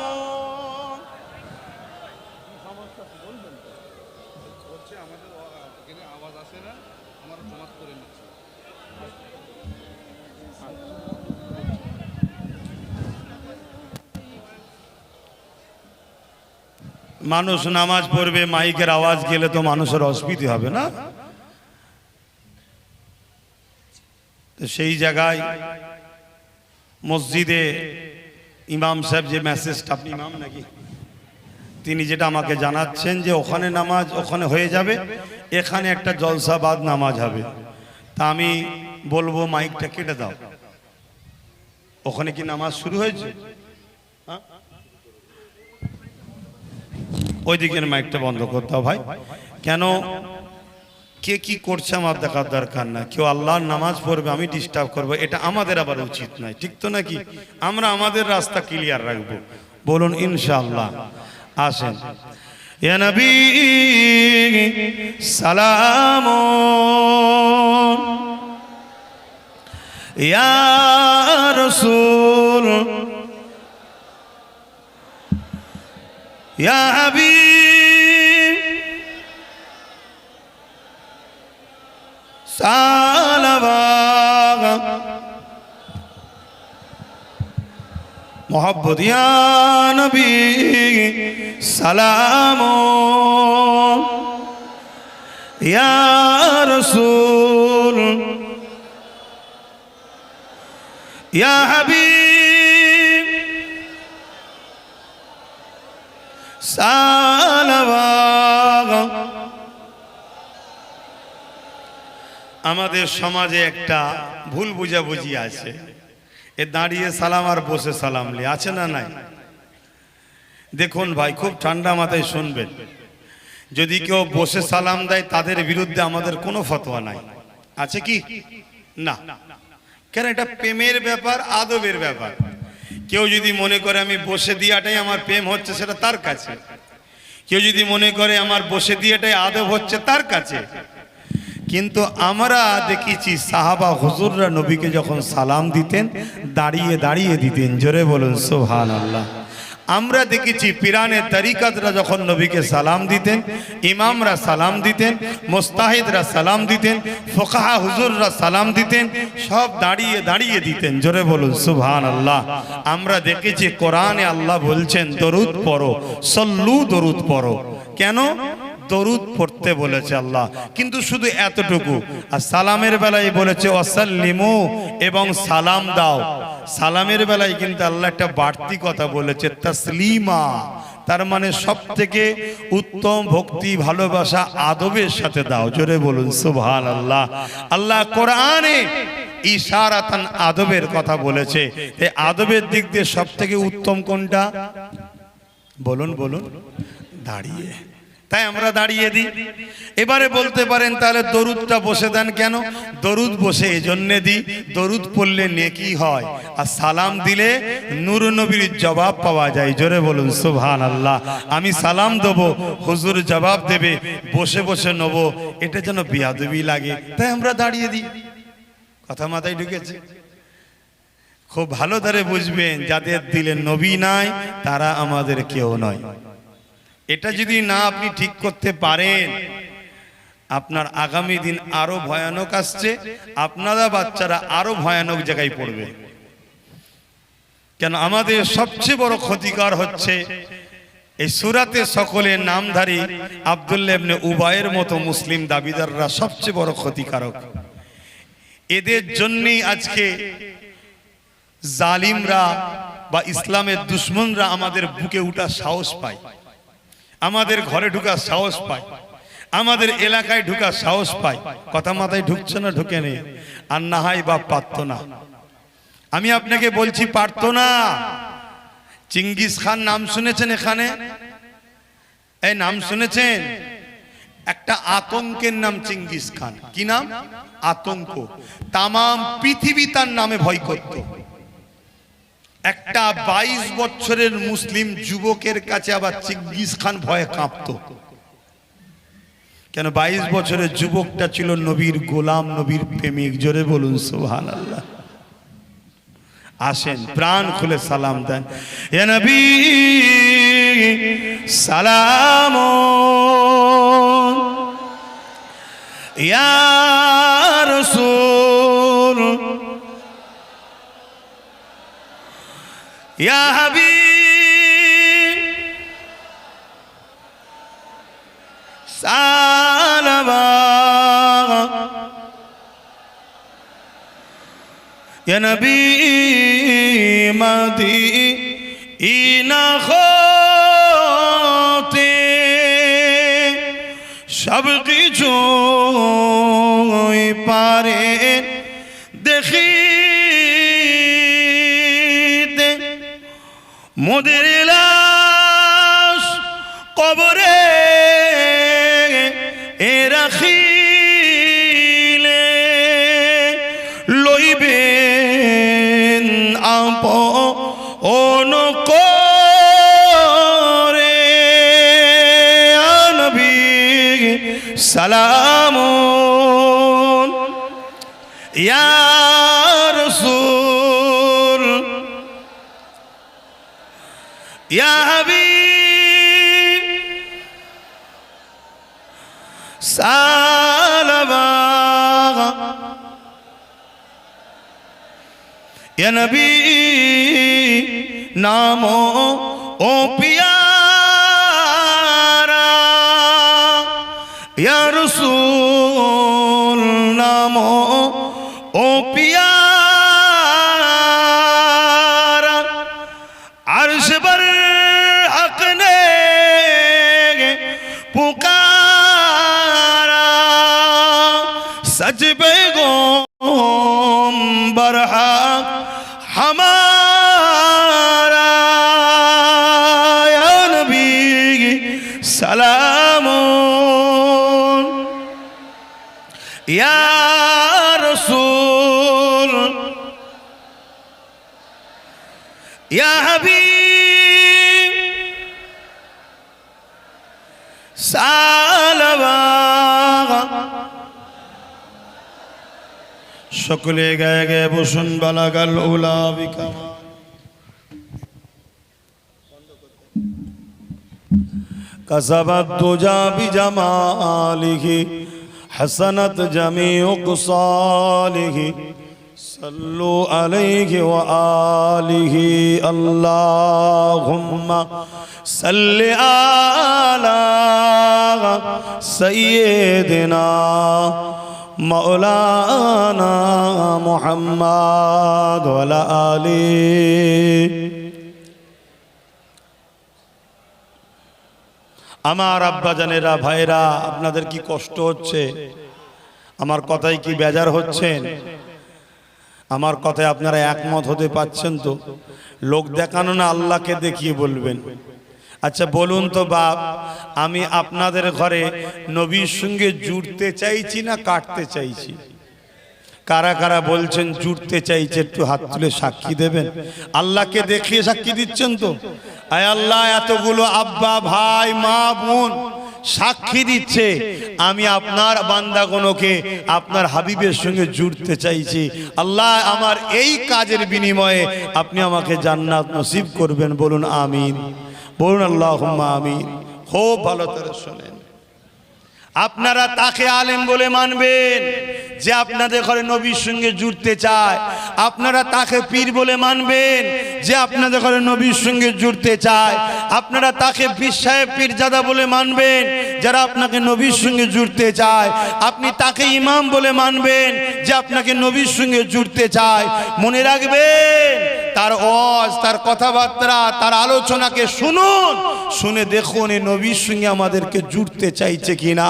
মানুষ নামাজ পড়বে, মাইকের আওয়াজ গেলে তো মানুষের অসুবিধা হবে না? তো সেই জায়গায় মসজিদে ইমাম সাহেব যে মেসেজটা, আপনি ইমাম নাকি, তিনি যেটা আমাকে জানাচ্ছেন যে ওখানে নামাজ ওখানে হয়ে যাবে, এখানে একটা জলসাবাদ নামাজ হবে। তা আমি বলবো মাইকটা কেটে দাও। ওখানে কি নামাজ শুরু হয়েছে? ওই দিকের মাইকটা বন্ধ করতে হবে ভাই। কেন কে কি করছে আমার দেখার দরকার না। কেউ আল্লাহর নামাজ পড়বে, আমি ডিস্টার্ব করবো, এটা আমাদের আবার উচিত নয়, ঠিক তো নাকি? আমরা আমাদের রাস্তা ক্লিয়ার রাখবো। বলুন ইনশাআল্লাহ। আসেন। ইয়া নবী সালাম, ইয়া রাসূল, ইয়া হাবিব সালাওয়াত মোহাব্বত, ইয়া নবী সালাম, ইয়া রাসূল, ইয়া হাবিব সালাওয়াত আমাদের সমাজে একটা ভুল বুঝাবুঝি আছে, এ দাঁড়িয়ে সালাম আর বসে সালাম লে আছে না নাই? দেখুন ভাই, খুব ঠান্ডা মাথায় শুনবেন, যদি কেউ বসে সালাম দেয় তাদের বিরুদ্ধে আমাদের কোনো ফতোয়া নাই, আছে কি না? কেন? এটা প্রেমের ব্যাপার, আদবের ব্যাপার। কেউ যদি মনে করে আমি বসে দিয়াটাই আমার প্রেম হচ্ছে, সেটা তার কাছে। কেউ যদি মনে করে আমার বসে দিয়াটাই আদব হচ্ছে, তার কাছে। কিন্তু আমরা দেখেছি সাহাবা হুজুররা নবীকে যখন সালাম দিতেন দাঁড়িয়ে দাঁড়িয়ে দিতেন। জোরে বলুন সুবহানাল্লাহ। আমরা দেখেছি পিরানে তরিকতরা যখন নবীকে সালাম দিতেন, ইমামরা সালাম দিতেন, মুস্তাহিদরা সালাম দিতেন, ফুকাহা হুজুররা সালাম দিতেন, সব দাঁড়িয়ে দাঁড়িয়ে দিতেন। জোরে বলুন সুবহানাল্লাহ। আমরা দেখেছি কোরআনে আল্লাহ বলছেন দরুদ পড়ো, সল্লু, দরুদ পড়ো। কেন? দরুদ পড়তে বলেছে আল্লাহ, কিন্তু শুধু এতটুকু। আর সালামের বেলায় বলেছে ওয়াসাল্লিমু, এবং সালাম দাও। সালামের বেলায় কিন্তু আল্লাহ একটা বাড়তি কথা বলেছে, তাসলিমা। তার মানে সব থেকে উত্তম ভক্তি, ভালোবাসা আদবের সাথে দাও। জোরে বলুন সুবহানাল্লাহ। আল্লাহ কোরআনে ইশারাতান আদবের কথা বলেছে। এই আদবের দিক দিয়ে সব থেকে উত্তম কোনটা? বলুন বলুন। দাঁড়িয়ে। তাই আমরা দাঁড়িয়ে দিই। এবারে বলতে পারেন তাহলে দরুদটা বসে দেন কেন? দরুদ বসে এজন্যে দিই, দরুদ পড়লে নেকি হয়, আর সালাম দিলে নূর নবীর জবাব পাওয়া যায়। জোরে বলুন সুবহানাল্লাহ। আমি সালাম দেবো, হুজুর জবাব দেবে, বসে বসে নেব, এটা যেন বেয়াদবি লাগে, তাই আমরা দাঁড়িয়ে দিই। কথা মাথায় ঢুকেছে? খুব ভালো ধরে বুঝবেন, যাদের দিলে নবী নাই তারা আমাদের কেউ নয়। এটা যদি না আপনি ঠিক করতে পারেন, আপনার আগামী দিন আরো ভয়ানক আসছে, আপনারা বাচ্চারা আরো ভয়ানক জায়গায় পড়বে। কেন? আমাদের সবচেয়ে বড় ক্ষতিকার হচ্ছে এই সূরাতে সকলের নামধারী আব্দুল্লাহ ইবনে উবাইয়ের মতো মুসলিম দাবিদাররা সবচেয়ে বড় ক্ষতিকারক। এদের জন্যই আজকে জালিমরা বা ইসলামের দুশ্মনরা আমাদের বুকে উঠার সাহস পায়, আমাদের ঘরে ঢুকার সাহস পায়, আমাদের এলাকায় ঢুকার সাহস পায়। কথা মাথায় ঢুকছে না? ঢুকে নেই। আর না হয় বা পারতো না। আমি আপনাকে বলছি পারতো না। চিঙ্গিস খান নাম শুনেছেন? এখানে এই নাম শুনেছেন? একটা আতঙ্কের নাম চিঙ্গিস খান। কি নাম? আতঙ্ক। তামাম পৃথিবী তার নামে ভয় করত। একটা 22 বছরের মুসলিম যুবকের কাছে আবার চিঙ্গিস খান ভয়ে কাঁপত। কেন? 22 বছরের যুবকটা ছিল নবীর গোলাম, নবীর প্রেমিক। জোরে বলুন সুবহানাল্লাহ। আসেন প্রাণ খুলে সালাম দেন। ইয়া নবী সালাম, ইয়া রাসূল, ইয়া হাবিব সালাম, ইয়া নবী মদিনা হতে সব কিছু পারেন দেখিতে, মোদের লাশ কবরে এ রাখিলে লইবেন আপন করে। নবী সালাম, ইয়া রাসূল, ইয়া হাবিব সালাম, ইয়া নবী নাম ও পিয়ারা, ইয়া রাসূল নাম ও পিয়ারা, আরশ पर हक ने पुकारा, सच पैगंबर हक हमारा या नबी सलाम या रसूल या हबीब सालवाग সকলে গায়ে গায়ে বসুন বালাগাল উলা বিকামা কাসাবাত দুজা বিজামালিহি হাসানাত জামিউ কুসালিহি সাল্লু আলাইহি ওয়া আলিহি আল্লাহুম্মা সাল্লি আলা সাইয়্যিদিনা মৌলানা মুহাম্মদ ওয়ালা আলি। আমার আব্বাজানেরা ভাইরা, আপনাদের কি কষ্ট হচ্ছে? আমার কথায় কি বেজার হচ্ছেন? আমার কথায় আপনারা একমত হতে পারছেন তো? লোক দেখানো না, আল্লাহকে দেখিয়ে বলবেন। আচ্ছা বলুন তো বাপ, আমি আপনাদের ঘরে নবীর সঙ্গে জুড়তে চাইছি না কাটতে চাইছি? কারা কারা বলছেন জুড়তে চাইছে একটু হাত তুলে সাক্ষী দেবেন। আল্লাহকে দেখিয়ে সাক্ষী দিচ্ছেন তো? আয় আল্লাহ, এতগুলো আব্বা ভাই মা বোন সাক্ষী দিচ্ছে আমি আপনার বান্দাগণকে আপনার হাবিবের সঙ্গে জুড়তে চাইছি। আল্লাহ, আমার এই কাজের বিনিময়ে আপনি আমাকে জান্নাত নসিব করবেন। বলুন আমিন, বলুন আল্লাহুম্মা আমিন। খুব ভালো করে শোনেন, আপনারা তাকে আলেম বলে মানবেন যে আপনাদের ঘরে নবীর সঙ্গে জুড়তে চায়। আপনারা তাকে পীর বলে মানবেন যে আপনাদের ঘরে নবীর সঙ্গে জুড়তে চায়। আপনারা তাকে পীর সাহেব পীরজাদা বলে মানবেন যারা আপনাকে নবীর সঙ্গে জুড়তে চায়। আপনি তাকে ইমাম বলে মানবেন যে আপনাকে নবীর সঙ্গে জুড়তে চায়। মনে রাখবেন, তার ওয়াজ, তার কথাবার্তা, তার আলোচনাকে শুনুন, শুনে দেখুন এই নবীর সঙ্গে আমাদেরকে জুড়তে চাইছে কিনা।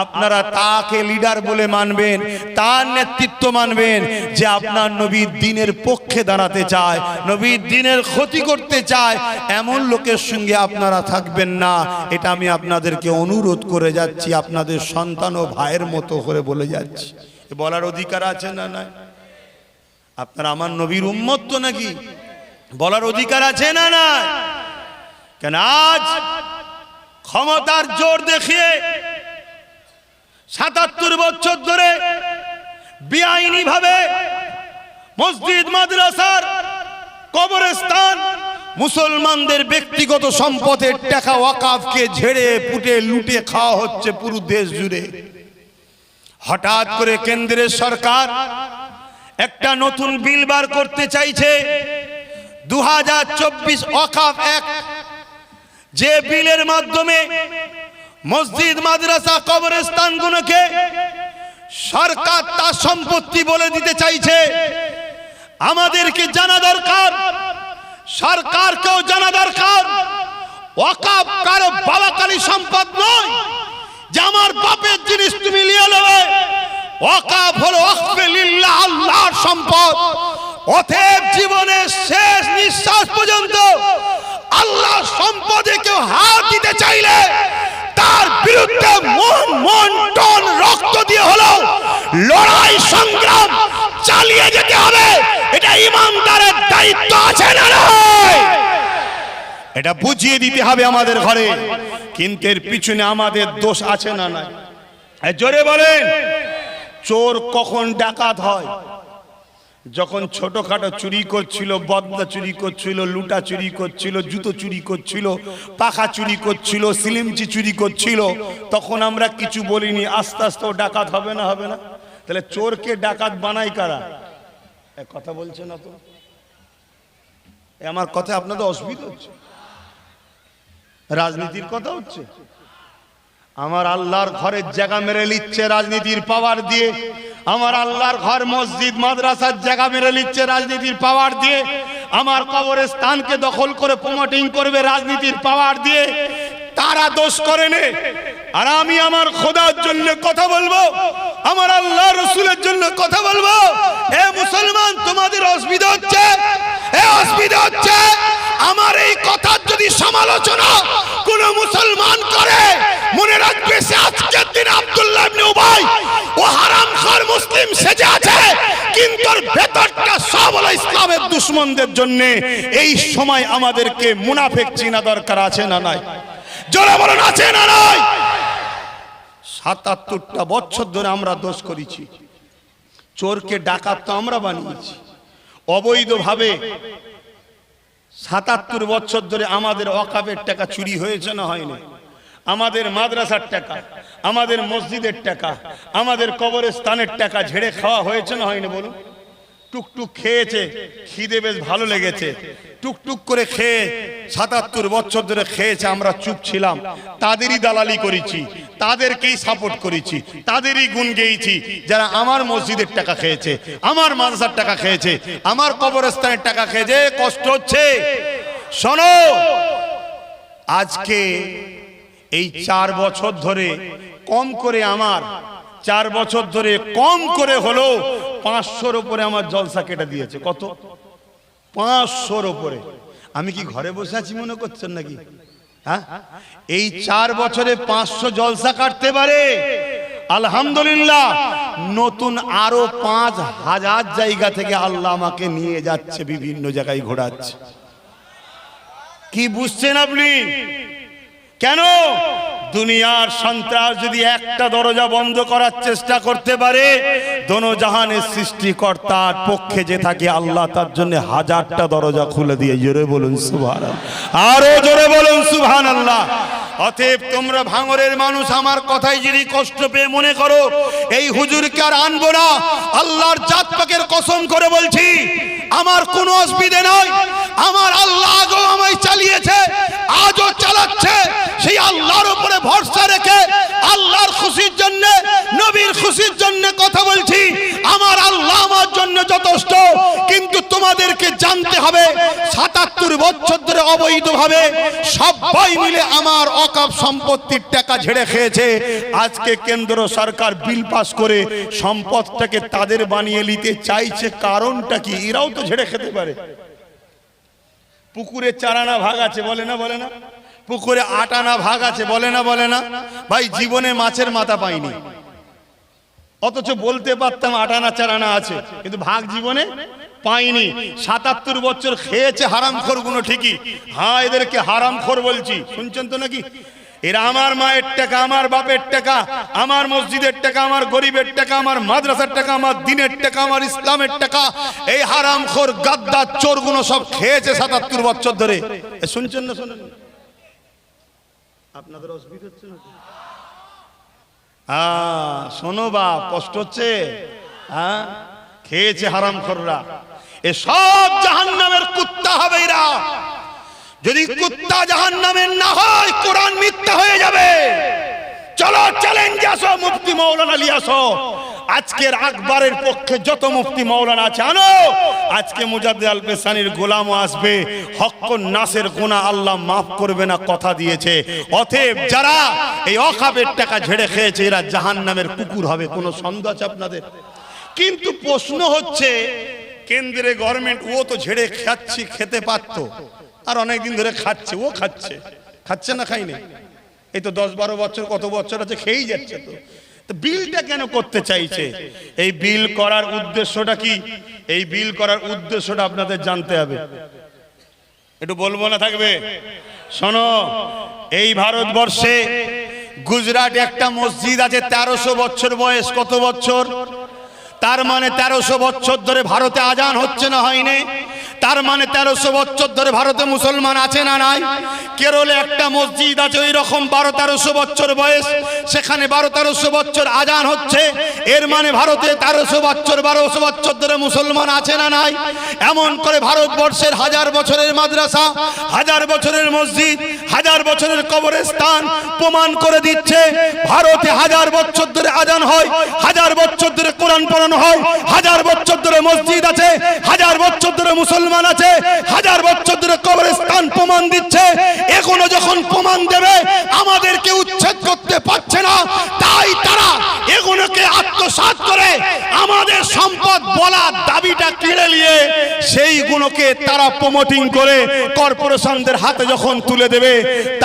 আপনারা তাকে লিডার বলে মানবেন, তার নেতৃত্ব মানবেন যে আপনার নবীর দ্বীনের পক্ষে দাঁড়াতে চায়, নবীর দ্বীনের ক্ষতি করতে চায়। এমন লোকের সঙ্গে আপনারা থাকবেন না। এটা আমি আপনাদেরকে অনুরোধ করে যাচ্ছি, আপনাদের সন্তান ও ভাইয়ের মতো করে বলে যাচ্ছি। বলার অধিকার আছে না নাই? আপনারা আমার নবীর উম্মত তো নাকি? বলার অধিকার আছে না নাই? কেন আজ ক্ষমতার জোর দেখিয়ে ৭৭ বছর ধরে বেআইনি ভাবে মসজিদ মাদ্রাসার কবরস্থান মুসলমানদের ব্যক্তিগত সম্পদের টাকা ওয়াকাফকে ঝেড়ে পুটে লুটে খাওয়া হচ্ছে পুরো দেশ জুড়ে। হঠাৎ করে কেন্দ্রের সরকার একটা নতুন বিল বার করতে চাইছে, 2024 ওয়াকাফ অ্যাক্ট, যে বিলের মাধ্যমে মসজিদ মাদ্রাসা কবরস্থানগুলোকে সরকার তার সম্পত্তি বলে দিতে চাইছে। আমাদেরকে জানা দরকার, সরকারকেও জানা দরকার, ওয়াকাফ কারো বাবাকালী সম্পদ নয় যে আমার বাপের জিনিস তুমি নিয়ে নেবে। ওয়াকাফ হলো ওয়াকফে লিল্লাহ, আল্লাহর সম্পদ। অতএব জীবনের শেষ নিঃশ্বাস পর্যন্ত আল্লাহর সম্পদে কেউ হাত দিতে চাইলে তার বিরুদ্ধে মন টন রক্ত দিয়ে হলো লড়াই সংগ্রাম চালিয়ে যেতে হবে। এটা ইমানদারের দায়িত্ব আছে না নাই? এটা বুঝিয়ে দিতে হবে আমাদের ঘরে। কিন্তু এর পিছনে আমাদের দোষ আছে না নাই? জোরে বলেন। চোর কখন ডাকাত হয়? যখন ছোটখাটো চুরি করছিল, বদনা চুরি করছিল, লুটা চুরি করছিল, জুতো চুরি করছিল, পাখা চুরি করছিল, সিলিমচি চুরি করছিল, তখন আমরা কিছু বলিনি। আস্তে আস্তে ও ডাকাত হবে না? হবে না? তাহলে চোরকে ডাকাত বানাই কারা? কথা বলছে না তো? আমার কথা আপনাদের অসুবিধা হচ্ছে? রাজনীতির কথা হচ্ছে? আমার আল্লাহর ঘরের জায়গা মেরে নিচ্ছে রাজনীতির পাওয়ার দিয়ে। আমার আল্লাহর ঘর মসজিদ মাদ্রাসার জায়গা মেরে নিচ্ছে রাজনীতির পাওয়ার দিয়ে। আমার কবরস্থানকে দখল করে প্রমোটিং করবে রাজনীতির পাওয়ার দিয়ে। তারা দোষ করে নে, আর আমি আমার খোদার জন্য কথা বলবো, আমার আল্লাহ জন্য কথা বলবো। এ মুসলমান, তোমাদের অসুবিধা হচ্ছে, অসুবিধা হচ্ছে। আমার এই কথার যদি সমালোচনা কোন মুসলমান করে, মনে রাখবে সে আজকের দিন আব্দুল্লাহ ইবনে উবাই ও হারামখোর মুসলিম সেজে আছে, কিন্তু ওর ভেতরটা সব হলো ইসলামের দুশমনদের জন্য। এই সময় আমাদেরকে মুনাফিক চিনা দরকার আছে না নাই? জোরে বলুন, আছে না নাই? ৭৭টা বছর ধরে আমরা দোষ করেছি। চোরকে ডাকাত তো আমরা বানিয়েছি অবৈধভাবে। ৭৭ বছর ধরে আমাদের ওয়াকাফের টাকা চুরি হয়েছে না হয়নি? আমাদের মাদ্রাসার টাকা, আমাদের মসজিদের টাকা, আমাদের কবরস্থানের টাকা ঝেড়ে খাওয়া হয়েছে না হয়নি বলুন? টুকটুক খেয়েছে, খিদে বেশ ভালো লেগেছে, টুকটুক করে খেয়ে ৭৭ বছর ধরে খেয়েছে, আমরা চুপ ছিলাম। তাদেরই দালালি করেছি, তাদেরকেই সাপোর্ট করেছি, তাদেরই গুণ গেয়েছি যারা আমার মসজিদের টাকা খেয়েছে, আমার মাদ্রাসার টাকা খেয়েছে, আমার কবরস্থানের টাকা খেয়েছে। কষ্ট হচ্ছে। শোনো, আজকে এই 4 বছর ধরে কম করে আমার 4 বছর ধরে কম করে হলো 500-র উপরে আমার জলসা কেটে দিয়েছে। কত? 500-র উপরে। আমি কি ঘরে বসে আছি মনে করছেন নাকি? হ্যাঁ, এই 4 বছরে 500 জলসা কাটতে পারে। আলহামদুলিল্লাহ। নতুন আরো 5000 জায়গা থেকে আল্লাহ আমাকে নিয়ে যাচ্ছে, বিভিন্ন জায়গায় ঘোরাচ্ছে। কি বুঝছেন আপনি? কেন? দুনিয়ার সন্ত্রাস যদি একটা দরজা বন্ধ করার চেষ্টা করতে পারে, দোনোজাহানের সৃষ্টিকর্তার পক্ষে যে থাকে আল্লাহ, তার জন্য 1000টা দরজা খুলে দিয়ে। জোরে বলুন সুবহানাল্লাহ, আরো জোরে বলুন সুবহানাল্লাহ। অতএব তোমরা ভাঙরের মানুষ, আমার কথাই যদি কষ্ট পেয়ে মনে করো এই হুজুরকে আর আনবো না, আল্লাহর জাত পাকের কসম করে বলছি আমার কোনো অসুবিধা নয়। আমার আল্লাহ আগেও আমায় চালিয়েছে, আজও চালাচ্ছে। সেই আল্লাহর উপরে ভরসা রেখে আল্লাহর খুশির জন্য, নবীর খুশির জন্য কথা বলছি। আমার আল্লাহ আমার জন্য যথেষ্ট। কিন্তু তোমাদেরকে জানতে হবে ৭৭ বছর ধরে অবৈধভাবে সবাই মিলে আমার ওয়াকফ সম্পত্তির টাকা ঝেড়ে খেয়েছে। আজকে কেন্দ্র সরকার বিল পাস করে সম্পদটাকে তাদের বানিয়ে নিতে চাইছে। কারণটা কি? এরাও তো ঝেড়ে খেতে পারে। পুকুরে 4 আনা ভাগ আছে, বলে না? বলে না? পুকুরে 8 আনা ভাগ আছে, বলে না? বলে না? ভাই, জীবনে মাছের মাথা পাইনি, অথচ বলতে পারতাম 8 আনা 4 আনা আছে, কিন্তু ভাগ জীবনে পাইনি। ৭৭ বছর খেয়েছে হারামখোর গুলো ঠিকই। হ্যাঁ, এদেরকে হারামখোর বলছি, শুনছেন তো নাকি? এরা আমার মায়ের টাকা, আমার বাপের টাকা, আমার মসজিদের টাকা, আমার গরিবের টাকা, আমার মাদ্রাসার টাকা, আমার দিনের টাকা, আমার ইসলামের টাকা, এই হারামখোর গাদ্দার চোরগুলো সব খেয়েছে ৭৭ বছর ধরে। শুনছেন না? শোনেন? আপনাদের অসুবিধা হচ্ছে না? শোনো বাপ, কষ্ট হচ্ছে? হ্যাঁ, খেয়েছে হারামখোররা। এ সব জাহান্নামের কুত্তা হবে এরা। যদি কুত্তা জাহান্নামের না হয়, কোরআন মিথ্যা হয়ে যাবে। চলো চ্যালেঞ্জ আসো, মুফতি মাওলানা আলী আসো। আজকের আকবরের পক্ষে যত মুফতি মাওলানা আছে আনো। আজকে মুজাদ্দিদ আল পেশানির গোলামও আসবে। হক্কুন নাসের গুনাহ আল্লাহ মাফ করবে না, কথা দিয়েছে। অতএব যারা এই ওয়াকফের টাকা ঝেড়ে খেয়েছে, এরা জাহান্নামের কুকুর হবে। কোনো সন্দেহ আছে আপনাদের? কিন্তু প্রশ্ন হচ্ছে, কেন্দ্রে গভর্নমেন্ট ও তো ঝেড়ে খেতে পারতো, আর অনেকদিন ধরে খাচ্ছে। ও খাচ্ছে না? খাইনি? এই তো 10-12 বছর, কত বছর আছে, খেয়েই যাচ্ছে। তো বিলটা কেন করতে চাইছে? এই বিল করার উদ্দেশ্যটা কি? এই বিল করার উদ্দেশ্যটা আপনাদের জানতে হবে। একটু বলবো না থাকবে? শোনো, এই ভারতবর্ষে গুজরাটে একটা মসজিদ আছে, 1300 বছর বয়স। কত বছর? তার মানে 1300 বছর ধরে ভারতে আজান হচ্ছে না হয়নি? তার মানে 1300 বছর ধরে ভারতে মুসলমান আছে না নাই? কেরলে একটা মসজিদ আছে ওই রকম 1200-1300 বছর বয়স, সেখানে 1200-1300 বছর আজান হচ্ছে। এর মানে ভারতে 1300 বছর 1200 বছর ধরে মুসলমান আছে না নাই? এমন করে ভারতবর্ষের 1000 বছরের মাদ্রাসা, 1000 বছরের মসজিদ, 1000 বছরের কবরস্থান প্রমাণ করে দিচ্ছে ভারতে 1000 বছর ধরে আজান হয়, 1000 বছর ধরে কোরআন পড়ানো হয়, 1000 বছর ধরে মসজিদ আছে, 1000 বছর ধরে মুসলমান আছে, 1000 বছর ধরে কবরস্থান প্রমাণ দিচ্ছে। এখনো যখন প্রমাণ দেবে আমাদেরকে উচ্ছেদ করতে পারছে না, তাই তারা এগুলোকে আত্মসাৎ করে আমাদের সম্পদ বলার দাবিটা কেড়ে নিয়ে সেইগুলোকে তারা প্রমোটিং করে কর্পোরেশনদের হাতে যখন তুলে দেবে,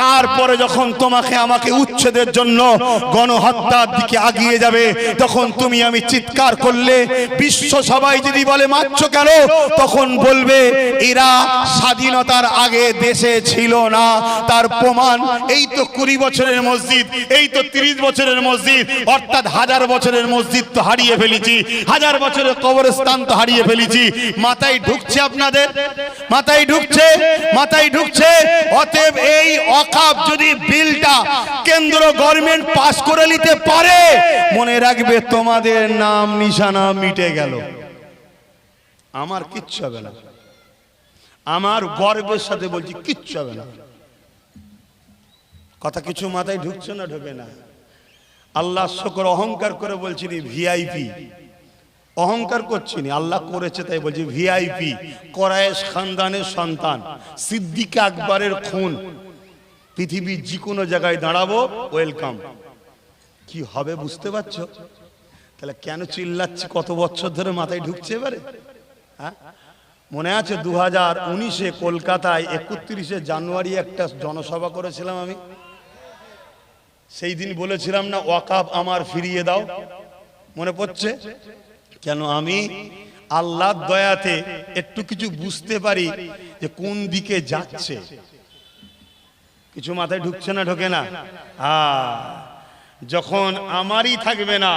তারপরে যখন তোমাকে আমাকে উচ্ছেদের জন্য গণহত্যার দিকে আগিয়ে যাবে, তখন তুমি আমি চিৎকার করলে বিশ্ব সবাই যদি বলে মারছো কেন, তখন বলবে এরা স্বাধীনতার আগে দেশে ছিল না। তার প্রমাণ এই তো 20 বছরের মসজিদ, এই তো 30 বছরের মসজিদ, অর্থাৎ 1000 বছরের মসজিদ তো হারিয়ে ফেলেছি, 1000 বছরের কবরস্থান তো হারিয়ে ফেলেছি। মাথায় ঢুকছে আপনাদের? মাথায় ঢুকছে? মাথায় ঢুকছে? অতএব এই ওয়াকফ যদি বিলটা কেন্দ্র গভর্নমেন্ট পাস করে নিতে পারে, মনে রাখবে তোমাদের নাম নিশানা মিটে গেল। আমার কিচ্ছু হবে না, আমার গর্বের সাথে বলছি কিচ্ছু হবে না। কথা কিছু মাথায় ঢুকছে না? ঢোকে না। আল্লাহ শুকর, অহংকার করে বলছি ভিআইপি, অহংকার করছি না, আল্লাহ করেছে তাই বলছি ভিআইপি, কোরাইশ খানদানের সন্তান, সিদ্দিক আকবরের খুন, পৃথিবীর যে কোনো জায়গায় দাঁড়াবো ওয়েলকাম। কি হবে বুঝতে পারছো? তাহলে কেন চিল্লাচ্ছি? কত বছর ধরে মাথায় ঢুকছে এবারে? হ্যাঁ, মনে আছে 2019-এ কলকাতায় 31শে জানুয়ারি একটা জনসভা করেছিলাম আমি। সেই দিন বলেছিলাম না ওয়াকফ আমার ফিরিয়ে দাও? মনে পড়ছে? কেন? আমি আল্লাহর দয়াতে একটু কিছু বুঝতে পারি যে কোন দিকে যাচ্ছে। কিছু মাথায় ঢুকছে না? ঢোকে না? যখন আমারই থাকবে না,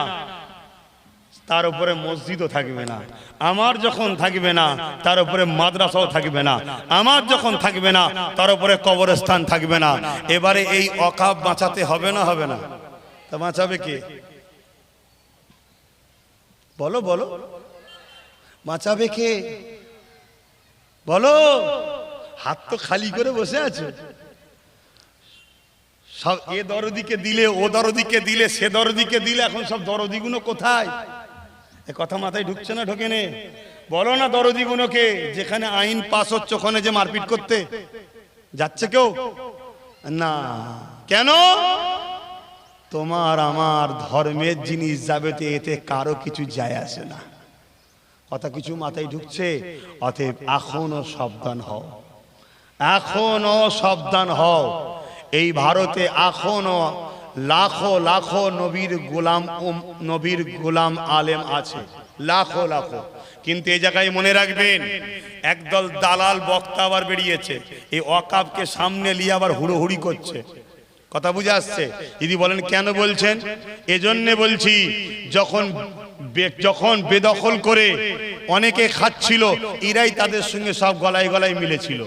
তার উপরে মসজিদও থাকবে না। আমার যখন থাকবে না, তার উপরে মাদ্রাসাও থাকবে না। আমার যখন থাকবে না, তার উপরে কবরস্থান থাকবে না। এবারে এই ওয়াকফ বাঁচাতে হবে না? হবে না? তা বাঁচাবে কে? বলো বলো, বাঁচাবে কে? বলো। হাত তো খালি করে বসে আছে। সব এ দরদিকে দিলে, ও দরদিকে দিলে, সে দরদিকে দিলে, এখন সব দরদিগুলো কোথায়? এ কথা মাথায় ঢুকছে না? ঢোকে নে? বলো না দরদিগুলোকে। যেখানে আইন পাস হচ্ছে ওখানে যে মারপিট করতে যাচ্ছে কেউ না। কেন? তোমার আমার ধর্মের জিনিস যাবে তো, এতে কারো কিছু যায় আসে না। কথা কিছু মাথায় ঢুকছে? অতএব এখনো সাবধান হও, এখনো সাবধান হও। এই ভারতে এখনো লাখো লাখো নবীর গোলাম আলেম আছে, লাখো লাখো। কিন্তু এই জায়গায় মনে রাখবেন, একদল দালাল বক্তা আবার বেরিয়েছে, এই ওয়াকফকে সামনে নিয়ে আবার হুড়োহুড়ি করছে। কথা বুঝে আসছে? যদি বলেন কেন বলছেন? এজন্যে বলছি, যখন বেদখল করে অনেকে খাচ্ছিল, এরাই তাদের সঙ্গে সব গলায় গলায় মিলেছিল।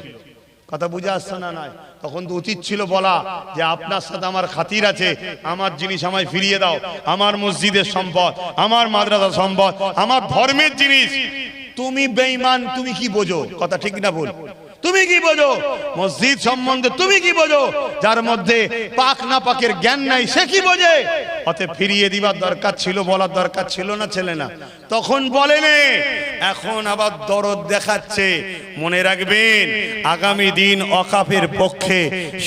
কথা বুঝে আসছে না? নাই তখন তো উচিত ছিল বলা যে আপনার সাথে আমার খাতির আছে, আমার জিনিস আমায় ফিরিয়ে দাও, আমার মসজিদের সম্পদ, আমার মাদ্রাসার সম্পদ, আমার ধর্মের জিনিস। তুমি বেঈমান, তুমি কি বোঝো? কথা ঠিক না ভুল? তুমি কি বোঝো মসজিদ সম্বন্ধে? তুমি কি বোঝো? যার মধ্যে পাক না পাকের জ্ঞান নাই, সে কি বোঝে? অতএব ফিরিয়ে দিবার দরকার ছিল, বলার দরকার ছিল না? ছেলে না তখন বলেনি, এখন আবার দরদ দেখাচ্ছে। মনে রাখবেন, আগামী দিন ওয়াকফের পক্ষে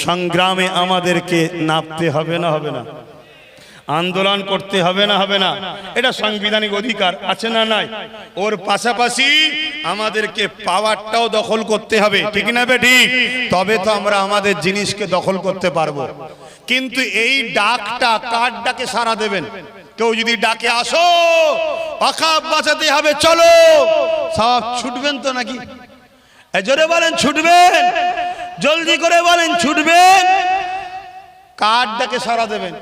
সংগ্রামে আমাদেরকে নামতে হবে না? হবে না? আন্দোলন করতে হবে না? হবে না? এটা সাংবিধানিক অধিকার আছে না নাই? ওর পাশাপাশি আমাদেরকে পাওয়ারটাও দখল করতে হবে, ঠিক না বে ঠিক? তবে তো আমরা আমাদের জিনিসকে দখল করতে পারবো। কিন্তু এই ডাকটা কার ডাকে সাড়া দেবেন? কেউ যদি ডাকে আসো ওয়াকফ বাঁচাতে হবে, চলো, সব ছুটবেন তো নাকি? জোরে বলেন ছুটবেন? জলদি করে বলেন ছুটবেন? কার ডাকে সাড়া দেবেন?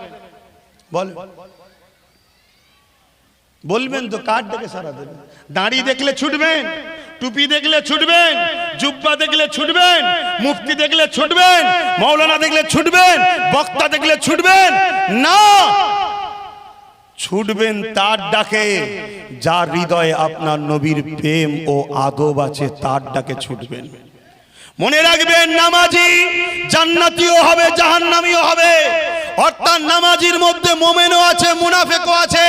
বলবেন তো কার ডাকে সাড়া দেবেন? দাড়ি দেখলে ছুটবেন, টুপি দেখলে ছুটবেন, জুব্বা দেখলে ছুটবেন, মুফতি দেখলে ছুটবেন, মাওলানা দেখলে ছুটবেন, বক্তা দেখলে ছুটবেন না। ছুটবেন তার ডাকে যার হৃদয়ে আপনার নবীর প্রেম ও আদব আছে, তার ডাকে ছুটবেন। মনে রাখবেন, নামাজি জান্নাতীও হবে, জাহান্নামীও হবে। অর্থাৎ নামাজির মধ্যে মুমিনও আছে, মুনাফিকও আছে।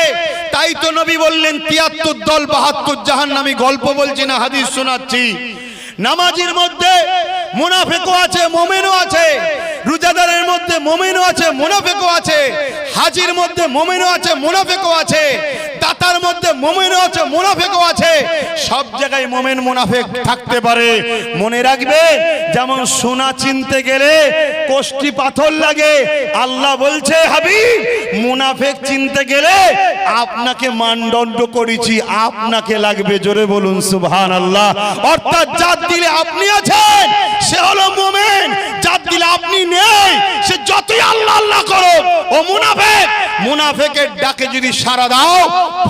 তাই তো নবী বললেন ৭৩ দল ৭২ জাহান্নামী। গল্প বলছি না, হাদিস শোনাচ্ছি। নামাজির মধ্যে মুনাফিকও আছে, মুমিনও আছে। রোজাদারের মধ্যে মুমিনও আছে, মুনাফিকও আছে। হাজির মধ্যে মুমিনও আছে, মুনাফিকও আছে। মধ্যে মুমিনও আছে মুনাফিকও আছে, সব জায়গায় মুমিন মুনাফিক থাকতে পারে। মনে রাখবে, যেমন সোনা চিনতে গেলে কোষ্ঠী পাথর লাগে, আল্লাহ বলছে হাবিব মুনাফিক চিনতে গেলে আপনাকে মানদণ্ড করেছি, আপনাকে লাগবে। জোরে বলুন সুবহানাল্লাহ। অর্থাৎ যার দিলে আপনি আছেন সে হলো মুমিন, যার দিলে আপনি নেই সে যতই আল্লাহ আল্লাহ করো ও মুনাফিক। মুনাফিকের ডাকে যদি সাড়া দাও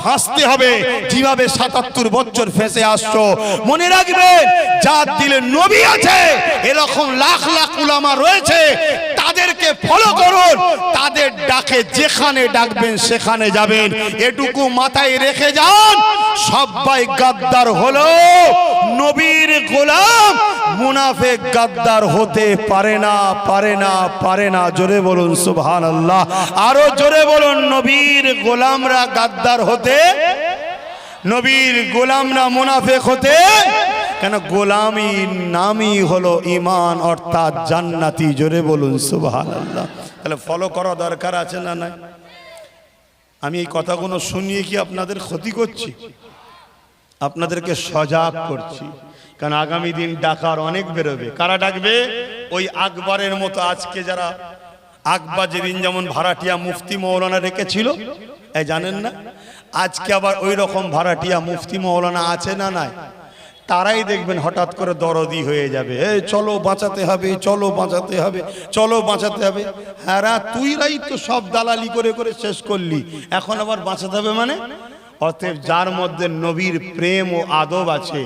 ফাঁসতে হবে, যেভাবে ৭৭ বছর ফেঁসে আসছো। মনে রাখবেন, যার দিলে নবী আছে এরকম লাখ লাখ উলামা রয়েছে, তাদেরকে ফলো করুন, তাদের ডাকে যেখানে ডাকবেন সেখানে যাবেন। এটুকু মাথায় রেখে যান, সবাই গাদ্দার হলো নবীর গোলাম, মুনাফিক গাদ্দার হতে পারে না, পারে না, পারে না। জোরে বলুন সুবহানাল্লাহ। আরো জোরে বলুন, নবীর গোলামরা গাদ্দার হতে, নবীর গোলামরা মুনাফিক হতে, কেন গোলামি নামই হলো ঈমান অর্থাৎ জান্নাতি। জোরে বলুন সুবহানাল্লাহ। তাহলে ফলো করা দরকার আছে না নাই? আমি এই কথাগুলো শুনিয়ে কি আপনাদের ক্ষতি করছি? আপনাদেরকে সজাগ করছি, কারণ আগামী দিন ডাকার অনেক বেরোবে। কারা ডাকবে? ওই আকবরের মতো। আজকে যারা আকবর যেদিন যেমন ভাড়াটিয়া মুফতি মৌলানা রেখেছিল, এই জানেন না, আজকে আবার ওই রকম ভাড়াটিয়া মুফতি মৌলানা আছে না নাই? তারাই দেখবেন হঠাৎ করে দরদি হয়ে যাবে, এই চলো বাঁচাতে হবে, চলো বাঁচাতে হবে, চলো বাঁচাতে হবে। হ্যাঁ, তুইরাই তো সব দালালি করে করে শেষ করলি, এখন আবার বাঁচাতে হবে মানে? অতএব যার মধ্যে নবীর প্রেম ও আদব আছে,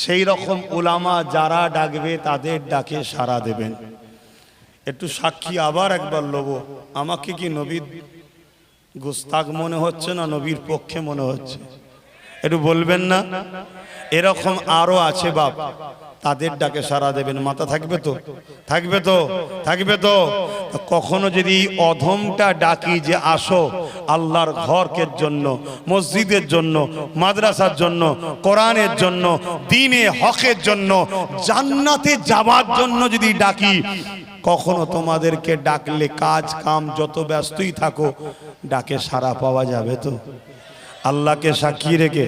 সেই রকম উলামা যারা ডাকবে তাদের ডাকে সাড়া দেবেন। একটু সাক্ষী আবার একবার লব, আমাকে কি নবীর গুস্তাখ মনে হচ্ছে না নবীর পক্ষে মনে হচ্ছে? একটু বলবেন না? এরকম আরো আছে বাপ, তাদের ডাকে সাড়া দেবেন। মাথা থাকবে তো? থাকবে তো? থাকবে তো? কখনো যদি অধমটা ডাকি যে আসো আল্লাহর ঘরের জন্য, মসজিদের জন্য, মাদ্রাসার জন্য, কোরআনের জন্য, দ্বীনে হকের জন্য, জান্নাতে যাবার জন্য যদি ডাকি, কখনো তোমাদেরকে ডাকলে কাজ কাম যত ব্যস্তই থাকো ডাকে সাড়া পাওয়া যাবে তো? আল্লাহকে সাক্ষী রেখে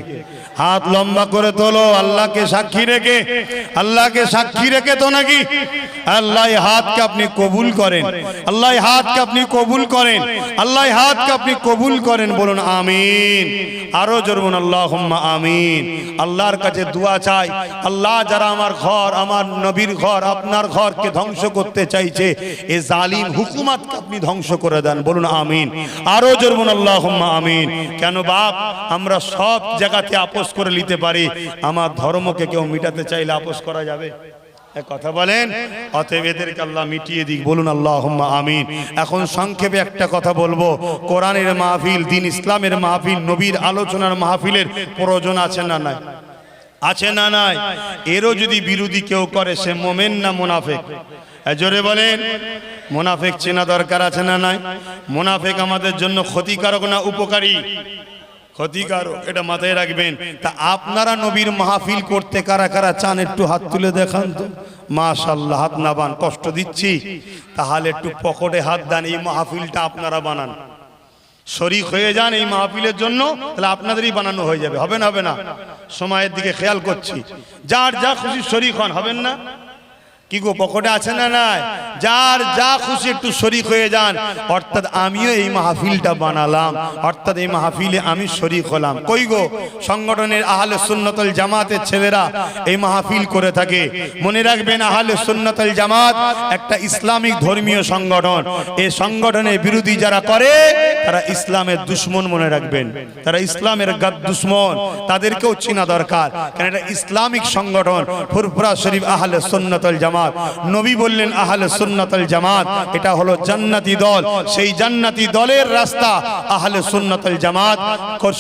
হাত লম্বা করে তোলো, আল্লাহকে সাক্ষী রেখে, আল্লাহকে সাক্ষী রেখে তো নাকি আল্লাহ হাতকে আপনি কবুল করেন, আল্লাহ হাতকে আপনি কবুল করেন, আল্লাহ হাতকে আপনি কবুল করেন। বলুন আমিন। আরো জোরে বলুন আল্লাহুম্মা আমিন। আল্লাহর কাছে দোয়া চাই, আল্লাহ যারা আমার ঘর, আমার নবীর ঘর, আপনার ঘরকে ধ্বংস করতে চাইছে, এই জালিম হুকুমতকে আপনি ধ্বংস করে দেন। বলুন আমিন। আরো জোরে বলুন আল্লাহুম্মা আমিন। কেন বাপ, আমরা সব জায়গাতে আপোষ করে নিতে পারি, আমার ধর্মকে কেউ মিটাতে চাইলে আপোষ করা যাবে? কথা বলেন। অতএব এদেরকে আল্লাহ মিটিয়ে দিক। বলুন আল্লাহুম্মা আমিন। এখন সংক্ষেপে একটা কথা বলবো, কোরআনের মাহফিল, দ্বীন ইসলামের মাহফিল, নবীর আলোচনার মাহফিলের প্রয়োজন আছে না নাই? আছে না নাই? এরও যদি বিরোধী কেউ করে সে মুমিন না মুনাফিক? জোরে বলেন। মুনাফিক চেনা দরকার আছে না নাই? মুনাফিক আমাদের জন্য ক্ষতিকারক না উপকারী? ক্ষতিকারক, এটা মাথায় রাখবেন। তা আপনারা নবীর মাহফিল করতে কারা কারা চান একটু হাত তুলে দেখান তো। মাশাআল্লাহ, হাত না বান, কষ্ট দিচ্ছি, তাহলে একটু পকেটে হাত দেন, এই মাহফিলটা আপনারা বানান, শরীক হয়ে যান এই মাহফিলের জন্য, তাহলে আপনাদেরই বানানো হয়ে যাবে। হবে না? হবে না? সময়ের দিকে খেয়াল করছি, যার যা খুশি শরীক হন। হবেন না? কি গো, পকেটে আছে না নাই? যার যা খুশি একটু শরীক হয়ে যান। অর্থাৎ আমিও এই মাহফিলটা বানালাম, অর্থাৎ এই মাহফিলে আমি শরীক হলাম। কই গো, সংগঠনের আহলে সুন্নাত ওয়াল জামাতের ছেলেরা এই মাহফিল করে থাকে। মনে রাখবেন, আহলে সুন্নাত ওয়াল জামাত একটা ইসলামিক ধর্মীয় সংগঠন। এই সংগঠনের বিরোধী যারা করে তারা ইসলামের দুশমন। মনে রাখবেন, তারা ইসলামের গাদ দুশমন, তাদেরকেও চেনা দরকার, কারণ এটা ইসলামিক সংগঠন। ফুরফুরা শরীফ আহলে সুন্নাত ওয়াল জামাত, নবী বললেন আহলে সুন্নাত ওয়াল জামাত এটা হলো জান্নাতি দল। সেই জান্নাতি দলের রাস্তা আহলে সুন্নাত ওয়াল জামাত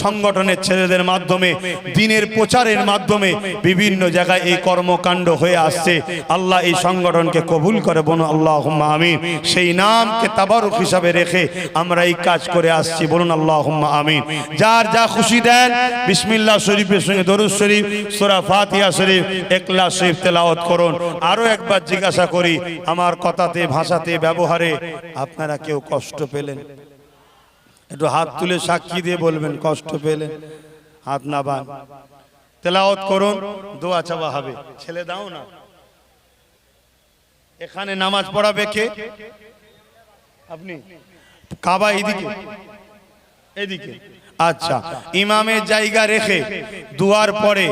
সংগঠনের ছেলেদের মাধ্যমে, দ্বীনের প্রচারের মাধ্যমে বিভিন্ন জায়গায় এই কর্মকাণ্ড হয়ে আসছে। আল্লাহ এই সংগঠনকে কবুল করে। বলুন আল্লাহুম্মা আমিন। সেই নামকে তাবারুক হিসাবে রেখে আমরা এই কাজ করে আসছি। বলুন আল্লাহুম্মা আমিন। যার যা খুশি দেন, বিসমিল্লাহ শরীফের সঙ্গে দরুদ শরীফ, সূরা ফাতিহা শরীফ, ইখলাস শরীফ তেলাওয়াত করুন। আরো একবার জিজ্ঞাসা করি, আমার কথাতে, ভাষাতে, ব্যবহারে আপনারা কেউ কষ্ট পেলেন? একটু হাত তুলে সাক্ষী দিয়ে বলবেন কষ্ট পেলেন। হাত নাবান, তেলাওয়াত করুন, দোয়া চাওয়া হবে। ছেলে দাও না। এখানে নামাজ পড়াবে কে? আপনি? কাবা এদিকে, এদিকে। আচ্ছা, ইমামের জায়গা রেখে দুয়ার পরে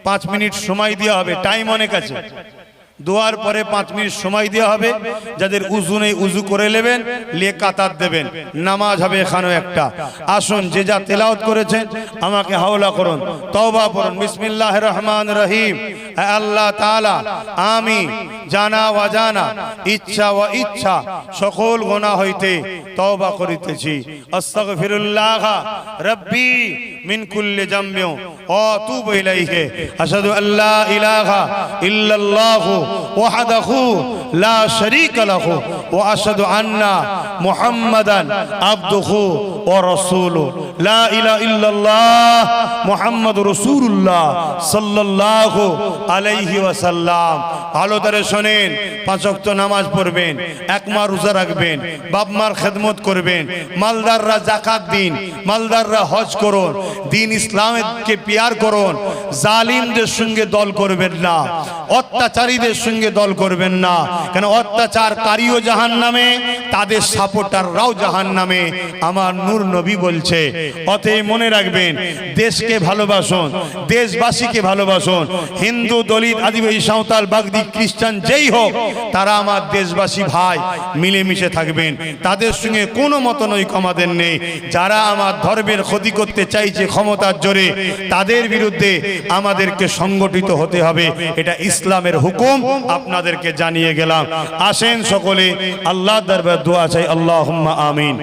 5 মিনিট সময় দেওয়া হবে। টাইম অনেক আছে। দোয়ার পরে 5 মিনিট সময় দেওয়া হবে। যাদের উজু নেই উজু করে নেবেন, লিয়ে কাতার দেবেন, নামাজ হবে এখানেও একটা। আসুন, যে যা তেলাওয়াত করেছেন আমাকে হাওলা করুন, তওবা পড়ুন। বিসমিল্লাহির রহমানির রহিম। হে আল্লাহ তাআলা, আমি জানা অজানা, ইচ্ছা ও ইচ্ছা সকল গুনাহ হইতে তওবা করিতেছি। আস্তাগফিরুল্লাহ রাব্বি মিন কুল্লি যামবি ওয়া আতুবু ইলাইহি। আশহাদু আল্লা ইলাহা ইল্লাল্লাহু ওয়াহদাহু লা শারীকা লাহু ওয়া আশহাদু আন্না মুহাম্মাদান আবদুহু ওয়া রাসূলুহু। লা ইলাহা ইল্লাল্লাহ মুহাম্মাদুর রাসূলুল্লাহ সাল্লাল্লাহু আলাইহি ওয়াসাল্লাম। ভালো করে শোনেন, 5 ওয়াক্ত নামাজ পড়বেন, 1 মাস রোজা রাখবেন, বাপ মার খেদমত করবেন, মালদাররা যাকাত দিন, মালদাররা হজ করুন, দিন ইসলামকে পিয়ার করুন। জালিমদের সঙ্গে দল করবেন না, অত্যাচারীদের সঙ্গে দল করবেন না, কেন অত্যাচারকারীও জাহান্নামে, তাদের সাপোর্টাররাও জাহান্নামে, আমার নূর নবী বলছে। অতএব মনে রাখবেন, দেশকে ভালোবাসুন, দেশবাসীকে ভালোবাসুন। হিন্দু, দলিত, আদিবাসী, সাঁওতাল, বাগদি, খ্রিস্টান যেই হোক, তারা আমার দেশবাসী ভাই, মিলেমিশে থাকবেন। তাদের সঙ্গে কোনো মতনৈক্য আমাদের নেই। যারা আমার ধর্মের ক্ষতি করতে চাইছে ক্ষমতার জোরে, তাদের বিরুদ্ধে আমাদেরকে সংগঠিত হতে হবে। এটা ইসলামের হুকুম, আপনাদেরকে জানিয়ে গেলাম। আসেন সকলে আল্লাহর দরবারে দোয়া চাই। আল্লাহুম্মা আমিন।